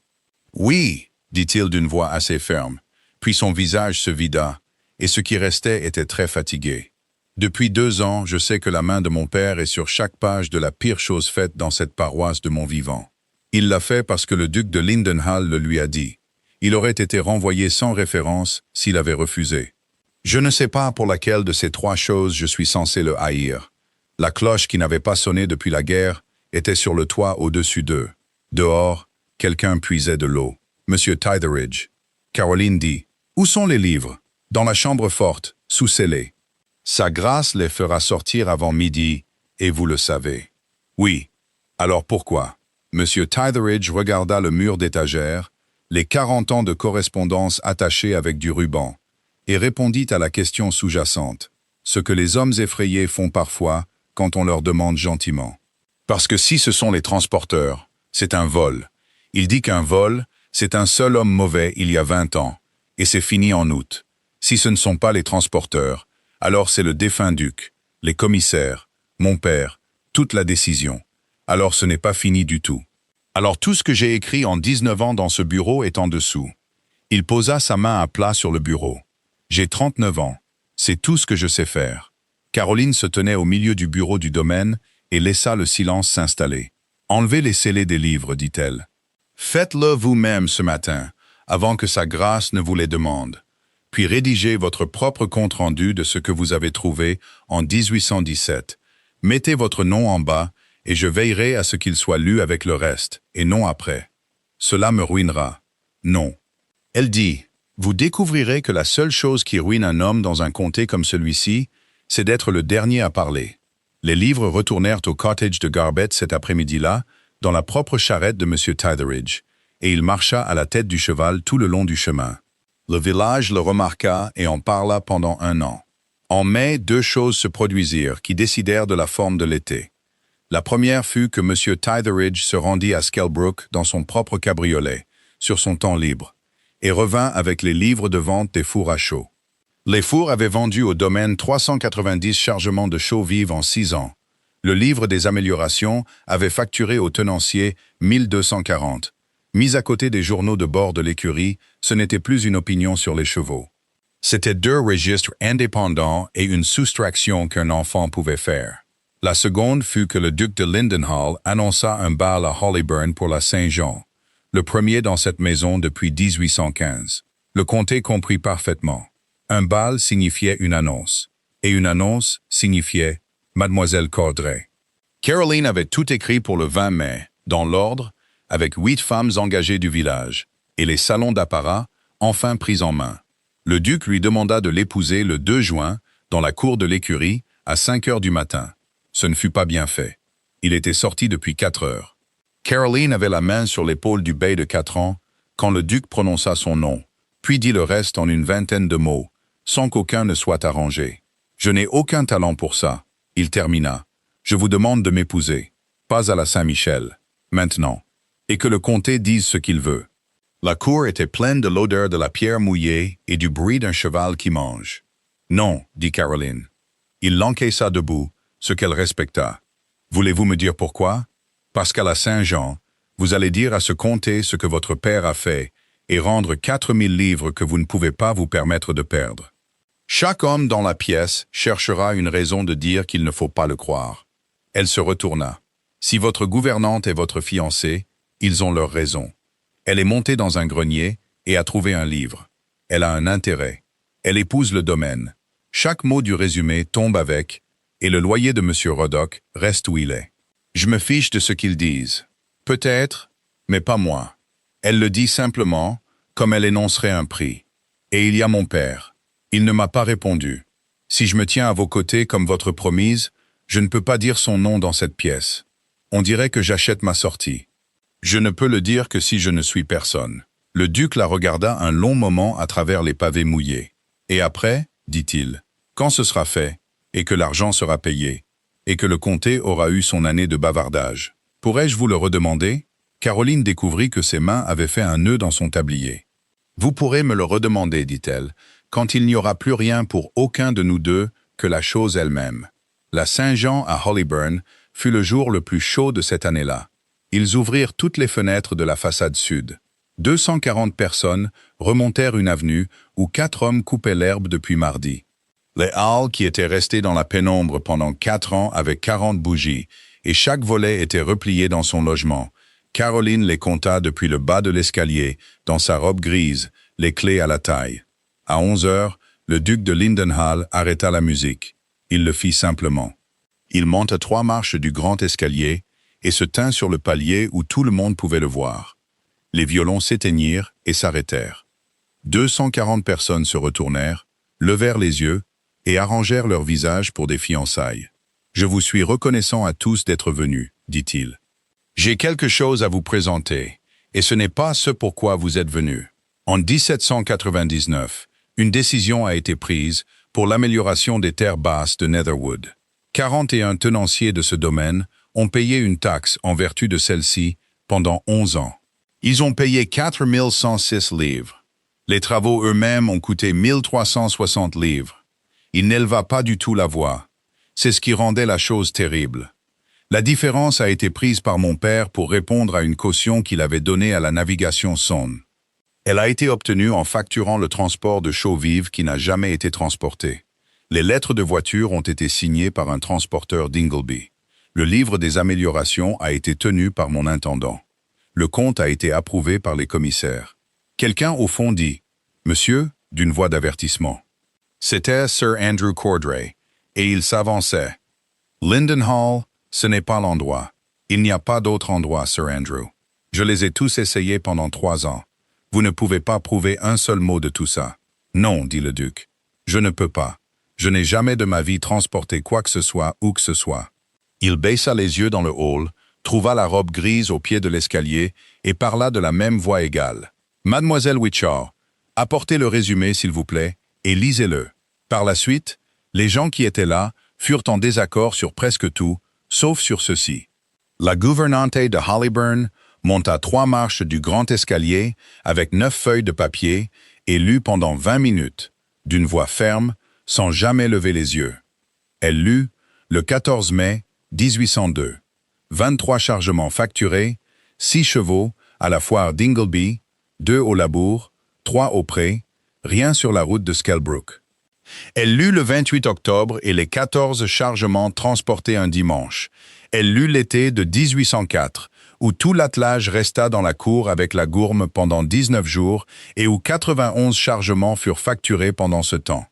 Speaker 1: Oui, dit-il d'une voix assez ferme, puis son visage se vida, et ce qui restait était très fatigué. Depuis 2 ans, je sais que la main de mon père est sur chaque page de la pire chose faite dans cette paroisse de mon vivant. Il l'a fait parce que le duc de Lindenhall le lui a dit. Il aurait été renvoyé sans référence s'il avait refusé. Je ne sais pas pour laquelle de ces 3 choses je suis censé le haïr. La cloche qui n'avait pas sonné depuis la guerre était sur le toit au-dessus d'eux. Dehors, quelqu'un puisait de l'eau. Monsieur Titheridge. Caroline dit, « Où sont les livres? » « Dans la chambre forte, sous scellé. Sa grâce les fera sortir avant midi, et vous le savez. » « Oui. Alors pourquoi? » Monsieur Titheridge regarda le mur d'étagère, les 40 ans de correspondance attachée avec du ruban, et répondit à la question sous-jacente, ce que les hommes effrayés font parfois quand on leur demande gentiment. Parce que si ce sont les transporteurs, c'est un vol. Il dit qu'un vol, c'est un seul homme mauvais il y a 20 ans, et c'est fini en août. Si ce ne sont pas les transporteurs, alors c'est le défunt duc, les commissaires, mon père, toute la décision. Alors ce n'est pas fini du tout. Alors tout ce que j'ai écrit en 19 ans dans ce bureau est en dessous. Il posa sa main à plat sur le bureau. J'ai 39 ans. C'est tout ce que je sais faire. Caroline se tenait au milieu du bureau du domaine et laissa le silence s'installer. Enlevez les scellés des livres, dit-elle. Faites-le vous-même ce matin, avant que sa grâce ne vous les demande. Puis rédigez votre propre compte-rendu de ce que vous avez trouvé en 1817. Mettez votre nom en bas et je veillerai à ce qu'il soit lu avec le reste, et non après. Cela me ruinera. Non. Elle dit, vous découvrirez que la seule chose qui ruine un homme dans un comté comme celui-ci, c'est d'être le dernier à parler. Les livres retournèrent au cottage de Garbett cet après-midi-là, dans la propre charrette de M. Tytheridge, et il marcha à la tête du cheval tout le long du chemin. Le village le remarqua et en parla pendant 1 an. En mai, 2 choses se produisirent qui décidèrent de la forme de l'été. La première fut que M. Tytheridge se rendit à Skelbrook dans son propre cabriolet, sur son temps libre, et revint avec les livres de vente des fours à chaux. Les fours avaient vendu au domaine 390 chargements de chaux vives en 6 ans. Le livre des améliorations avait facturé au tenancier 1240. Mis à côté des journaux de bord de l'écurie, ce n'était plus une opinion sur les chevaux. C'était 2 registres indépendants et une soustraction qu'un enfant pouvait faire. La seconde fut que le duc de Lindenhall annonça un bal à Hollyburn pour la Saint-Jean, le premier dans cette maison depuis 1815. Le comté comprit parfaitement. Un bal signifiait une annonce, et une annonce signifiait Mademoiselle Cordray. Caroline avait tout écrit pour le 20 mai, dans l'ordre, avec 8 femmes engagées du village, et les salons d'apparat, enfin pris en main. Le duc lui demanda de l'épouser le 2 juin, dans la cour de l'écurie, à 5 heures du matin. Ce ne fut pas bien fait. Il était sorti depuis 4 heures. Caroline avait la main sur l'épaule du bey de 4 ans, quand le duc prononça son nom, puis dit le reste en une vingtaine de mots, sans qu'aucun ne soit arrangé. Je n'ai aucun talent pour ça. Il termina. Je vous demande de m'épouser. Pas à la Saint-Michel. Maintenant. Et que le comté dise ce qu'il veut. La cour était pleine de l'odeur de la pierre mouillée et du bruit d'un cheval qui mange. Non, dit Caroline. Il l'encaissa debout, ce qu'elle respecta. Voulez-vous me dire pourquoi? Parce qu'à la Saint-Jean, vous allez dire à ce comté ce que votre père a fait et rendre 4000 livres que vous ne pouvez pas vous permettre de perdre. Chaque homme dans la pièce cherchera une raison de dire qu'il ne faut pas le croire. Elle se retourna. Si votre gouvernante est votre fiancée, ils ont leur raison. Elle est montée dans un grenier et a trouvé un livre. Elle a un intérêt. Elle épouse le domaine. Chaque mot du résumé tombe avec, et le loyer de M. Roddock reste où il est. Je me fiche de ce qu'ils disent. Peut-être, mais pas moi. Elle le dit simplement, comme elle énoncerait un prix. Et il y a mon père. Il ne m'a pas répondu. Si je me tiens à vos côtés comme votre promise, je ne peux pas dire son nom dans cette pièce. On dirait que j'achète ma sortie. Je ne peux le dire que si je ne suis personne. Le duc la regarda un long moment à travers les pavés mouillés. Et après, dit-il, quand ce sera fait, et que l'argent sera payé, et que le comté aura eu son année de bavardage, pourrais-je vous le redemander? Caroline découvrit que ses mains avaient fait un nœud dans son tablier. Vous pourrez me le redemander, dit-elle, quand il n'y aura plus rien pour aucun de nous deux que la chose elle-même. La Saint-Jean à Hollyburn fut le jour le plus chaud de cette année-là. Ils ouvrirent toutes les fenêtres de la façade sud. 240 personnes remontèrent une avenue où 4 hommes coupaient l'herbe depuis mardi. Les halles qui étaient restées dans la pénombre pendant 4 ans avaient 40 bougies, et chaque volet était replié dans son logement. Caroline les compta depuis le bas de l'escalier, dans sa robe grise, les clés à la taille. À 11 heures, le duc de Lindenhall arrêta la musique. Il le fit simplement. Il monta 3 marches du grand escalier et se tint sur le palier où tout le monde pouvait le voir. Les violons s'éteignirent et s'arrêtèrent. 240 personnes se retournèrent, levèrent les yeux et arrangèrent leurs visages pour des fiançailles. « Je vous suis reconnaissant à tous d'être venus, dit-il. J'ai quelque chose à vous présenter, Et ce n'est pas ce pourquoi vous êtes venu. En 1799, une décision a été prise pour l'amélioration des terres basses de Netherwood. 41 tenanciers de ce domaine ont payé une taxe en vertu de celle-ci pendant 11 ans. Ils ont payé 4106 livres. Les travaux eux-mêmes ont coûté 1360 livres. Il n'éleva pas du tout la voix. C'est ce qui rendait la chose terrible. La différence a été prise par mon père pour répondre à une caution qu'il avait donnée à la navigation Saône. Elle a été obtenue en facturant le transport de chaux vives qui n'a jamais été transporté. Les lettres de voiture ont été signées par un transporteur d'Ingleby. Le livre des améliorations a été tenu par mon intendant. Le compte a été approuvé par les commissaires. Quelqu'un au fond dit « Monsieur » d'une voix d'avertissement. C'était Sir Andrew Cordray, et il s'avançait. « Linden Hall, ce n'est pas l'endroit. Il n'y a pas d'autre endroit, Sir Andrew. Je les ai tous essayés pendant 3 ans. Vous ne pouvez pas prouver un seul mot de tout ça. »« Non, dit le duc. Je ne peux pas. Je n'ai jamais de ma vie transporté quoi que ce soit où que ce soit. » Il baissa les yeux dans le hall, trouva la robe grise au pied de l'escalier et parla de la même voix égale. « Mademoiselle Witchaw, apportez le résumé, s'il vous plaît, et lisez-le. » Par la suite, les gens qui étaient là furent en désaccord sur presque tout, sauf sur ceci. La gouvernante de Hollyburn monta 3 marches du grand escalier avec 9 feuilles de papier et lut pendant 20 minutes, d'une voix ferme, sans jamais lever les yeux. Elle lut, le 14 mai 1802, 23 chargements facturés, 6 chevaux à la foire d'Ingleby, 2 au labour, 3 au pré, rien sur la route de Skelbrook. Elle lut le 28 octobre et les 14 chargements transportés un dimanche. Elle lut l'été de 1804, où tout l'attelage resta dans la cour avec la gourme pendant 19 jours et où 91 chargements furent facturés pendant ce temps.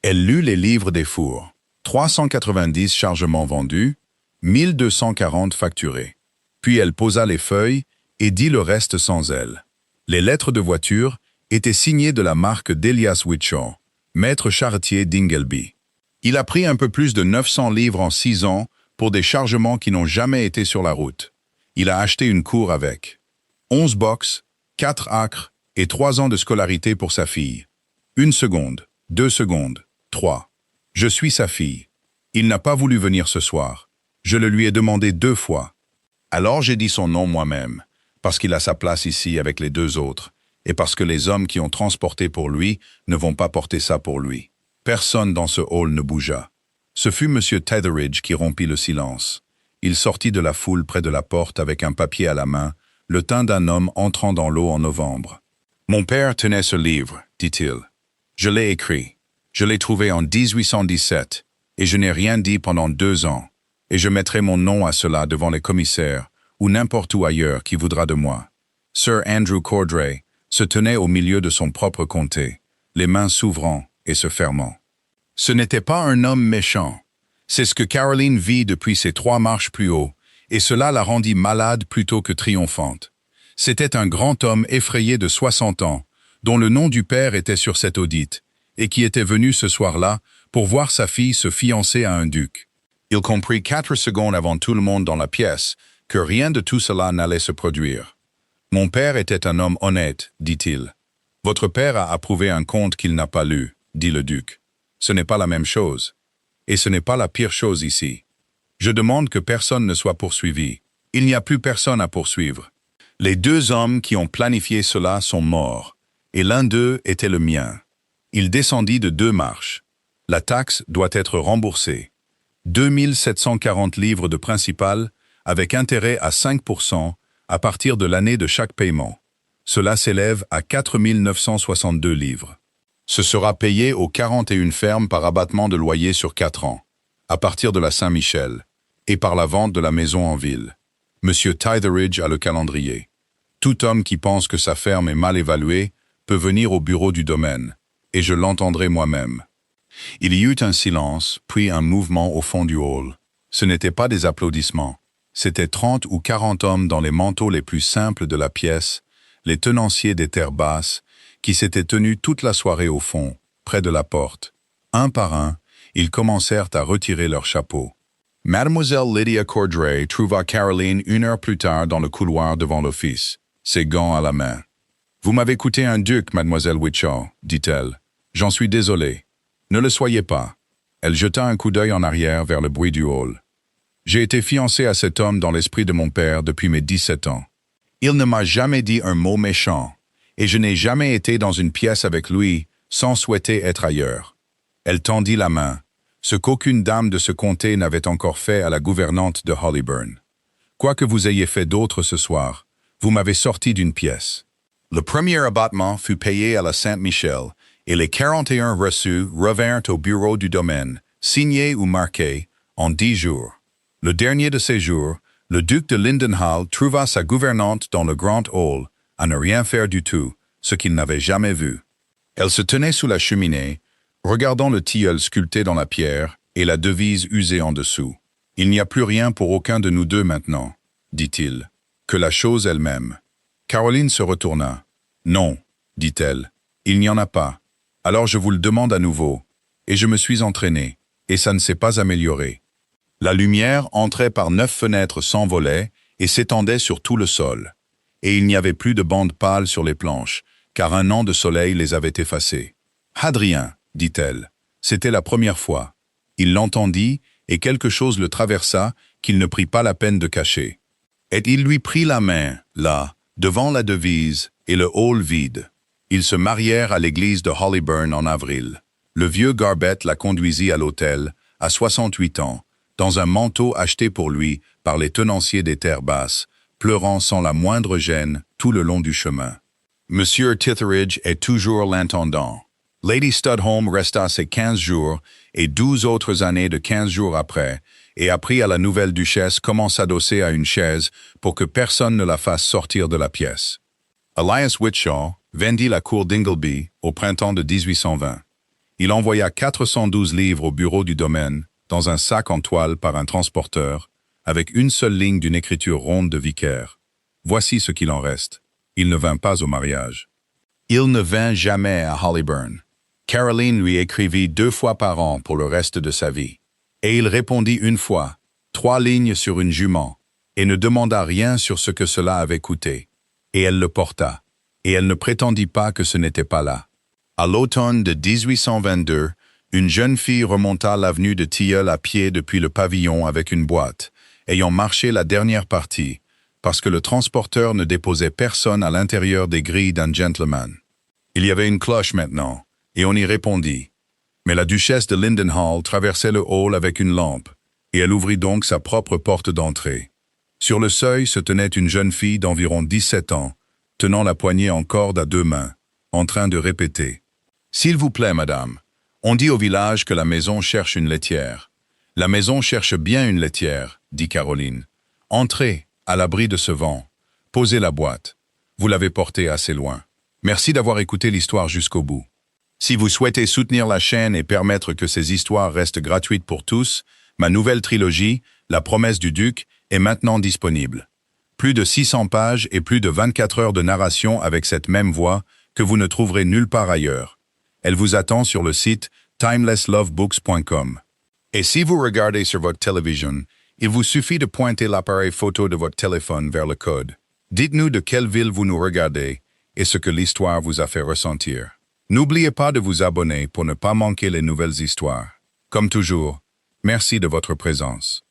Speaker 1: Elle lut les livres des fours, 390 chargements vendus, 1240 facturés. Puis elle posa les feuilles et dit le reste sans elle. Les lettres de voiture étaient signées de la marque d'Elias Witchaw, maître charretier d'Ingleby. Il a pris un peu plus de 900 livres en 6 ans pour des chargements qui n'ont jamais été sur la route. Il a acheté une cour avec 11 box, 4 acres et 3 ans de scolarité pour sa fille. 1 seconde, 2 secondes, 3. Je suis sa fille. Il n'a pas voulu venir ce soir. Je le lui ai demandé 2 fois. Alors j'ai dit son nom moi-même, parce qu'il a sa place ici avec les 2 autres, et parce que les hommes qui ont transporté pour lui ne vont pas porter ça pour lui. Personne dans ce hall ne bougea. Ce fut M. Tetheridge qui rompit le silence. Il sortit de la foule près de la porte avec un papier à la main, le teint d'un homme entrant dans l'eau en novembre. « Mon père tenait ce livre, dit-il. Je l'ai écrit. Je l'ai trouvé en 1817, et je n'ai rien dit pendant 2 ans, et je mettrai mon nom à cela devant les commissaires, ou n'importe où ailleurs qui voudra de moi. » Sir Andrew Cordray se tenait au milieu de son propre comté, les mains s'ouvrant et se fermant. Ce n'était pas un homme méchant. C'est ce que Caroline vit depuis ses 3 marches plus haut, et cela la rendit malade plutôt que triomphante. C'était un grand homme effrayé de 60 ans, dont le nom du père était sur cette audite, et qui était venu ce soir-là pour voir sa fille se fiancer à un duc. Il comprit 4 secondes avant tout le monde dans la pièce que rien de tout cela n'allait se produire. « Mon père était un homme honnête, dit-il. Votre père a approuvé un conte qu'il n'a pas lu, dit le duc. Ce n'est pas la même chose. Et ce n'est pas la pire chose ici. Je demande que personne ne soit poursuivi. Il n'y a plus personne à poursuivre. Les 2 hommes qui ont planifié cela sont morts, et l'un d'eux était le mien. Il descendit de 2 marches. La taxe doit être remboursée. 2740 livres de principal, avec intérêt à 5% à partir de l'année de chaque paiement. Cela s'élève à 4962 livres. Ce sera payé aux 41 fermes par abattement de loyer sur 4 ans, à partir de la Saint-Michel, et par la vente de la maison en ville. Monsieur Tetheridge a le calendrier. Tout homme qui pense que sa ferme est mal évaluée peut venir au bureau du domaine, et je l'entendrai moi-même. Il y eut un silence, puis un mouvement au fond du hall. Ce n'étaient pas des applaudissements. C'étaient 30 ou 40 hommes dans les manteaux les plus simples de la pièce, les tenanciers des terres basses, qui s'étaient tenus toute la soirée au fond, près de la porte. Un par un, ils commencèrent à retirer leurs chapeaux. Mademoiselle Lydia Cordray trouva Caroline 1 heure plus tard dans le couloir devant l'office. ses gants à la main. « Vous m'avez coûté un duc, mademoiselle Witcher, dit-elle. J'en suis désolé. Ne le soyez pas. » Elle jeta un coup d'œil en arrière vers le bruit du hall. « J'ai été fiancée à cet homme dans l'esprit de mon père depuis mes 17 ans. Il ne m'a jamais dit un mot méchant, et je n'ai jamais été dans une pièce avec lui sans souhaiter être ailleurs. » Elle tendit la main, ce qu'aucune dame de ce comté n'avait encore fait à la gouvernante de Hollyburn. « Quoi que vous ayez fait d'autre ce soir, vous m'avez sorti d'une pièce. » Le premier abattement fut payé à la Saint-Michel, et les 41 reçus revinrent au bureau du domaine, signés ou marqués, en 10 jours. Le dernier de ces jours, le duc de Lindenhall trouva sa gouvernante dans le grand hall, à ne rien faire du tout, ce qu'il n'avait jamais vu. Elle se tenait sous la cheminée, regardant le tilleul sculpté dans la pierre et la devise usée en dessous. « Il n'y a plus rien pour aucun de nous deux maintenant, » dit-il, « que la chose elle-même. » Caroline se retourna. « Non, » dit-elle, « il n'y en a pas. Alors je vous le demande à nouveau. » Et je me suis entraîné, et ça ne s'est pas amélioré. La lumière entrait par 9 fenêtres sans volets et s'étendait sur tout le sol. Et il n'y avait plus de bandes pâles sur les planches, car un an de soleil les avait effacées. « Hadrien, » dit-elle, « c'était la première fois. » Il l'entendit, et quelque chose le traversa qu'il ne prit pas la peine de cacher. Et il lui prit la main, là, devant la devise et le hall vide. Ils se marièrent à l'église de Hollyburn en avril. Le vieux Garbett la conduisit à l'hôtel, à 68 ans, dans un manteau acheté pour lui par les tenanciers des terres basses, pleurant sans la moindre gêne tout le long du chemin. Monsieur Titheridge est toujours l'intendant. Lady Studholme resta ses 15 jours et 12 autres années de 15 jours après, et apprit à la nouvelle duchesse comment s'adosser à une chaise pour que personne ne la fasse sortir de la pièce. Elias Witshaw vendit la cour d'Ingleby au printemps de 1820. Il envoya 412 livres au bureau du domaine, dans un sac en toile par un transporteur, avec une seule ligne d'une écriture ronde de vicaire. Voici ce qu'il en reste. Il ne vint pas au mariage. Il ne vint jamais à Hollyburn. Caroline lui écrivit 2 fois par an pour le reste de sa vie. Et il répondit une fois, 3 lignes sur une jument, et ne demanda rien sur ce que cela avait coûté. Et elle le porta, et elle ne prétendit pas que ce n'était pas là. À l'automne de 1822, une jeune fille remonta l'avenue de Tilleul à pied depuis le pavillon avec une boîte, ayant marché la dernière partie, parce que le transporteur ne déposait personne à l'intérieur des grilles d'un gentleman. Il y avait une cloche maintenant, et on y répondit. Mais la duchesse de Lindenhall traversait le hall avec une lampe, et elle ouvrit donc sa propre porte d'entrée. Sur le seuil se tenait une jeune fille d'environ 17 ans, tenant la poignée en corde à 2 mains, en train de répéter. « S'il vous plaît, madame, on dit au village que la maison cherche une laitière. »« La maison cherche bien une laitière, » dit Caroline. « Entrez, à l'abri de ce vent. Posez la boîte. Vous l'avez portée assez loin. Merci d'avoir écouté l'histoire jusqu'au bout. Si vous souhaitez soutenir la chaîne et permettre que ces histoires restent gratuites pour tous, ma nouvelle trilogie, La promesse du duc, est maintenant disponible. Plus de 600 pages et plus de 24 heures de narration avec cette même voix que vous ne trouverez nulle part ailleurs. Elle vous attend sur le site timelesslovebooks.com. Et si vous regardez sur votre télévision, il vous suffit de pointer l'appareil photo de votre téléphone vers le code. Dites-nous de quelle ville vous nous regardez et ce que l'histoire vous a fait ressentir. N'oubliez pas de vous abonner pour ne pas manquer les nouvelles histoires. Comme toujours, merci de votre présence.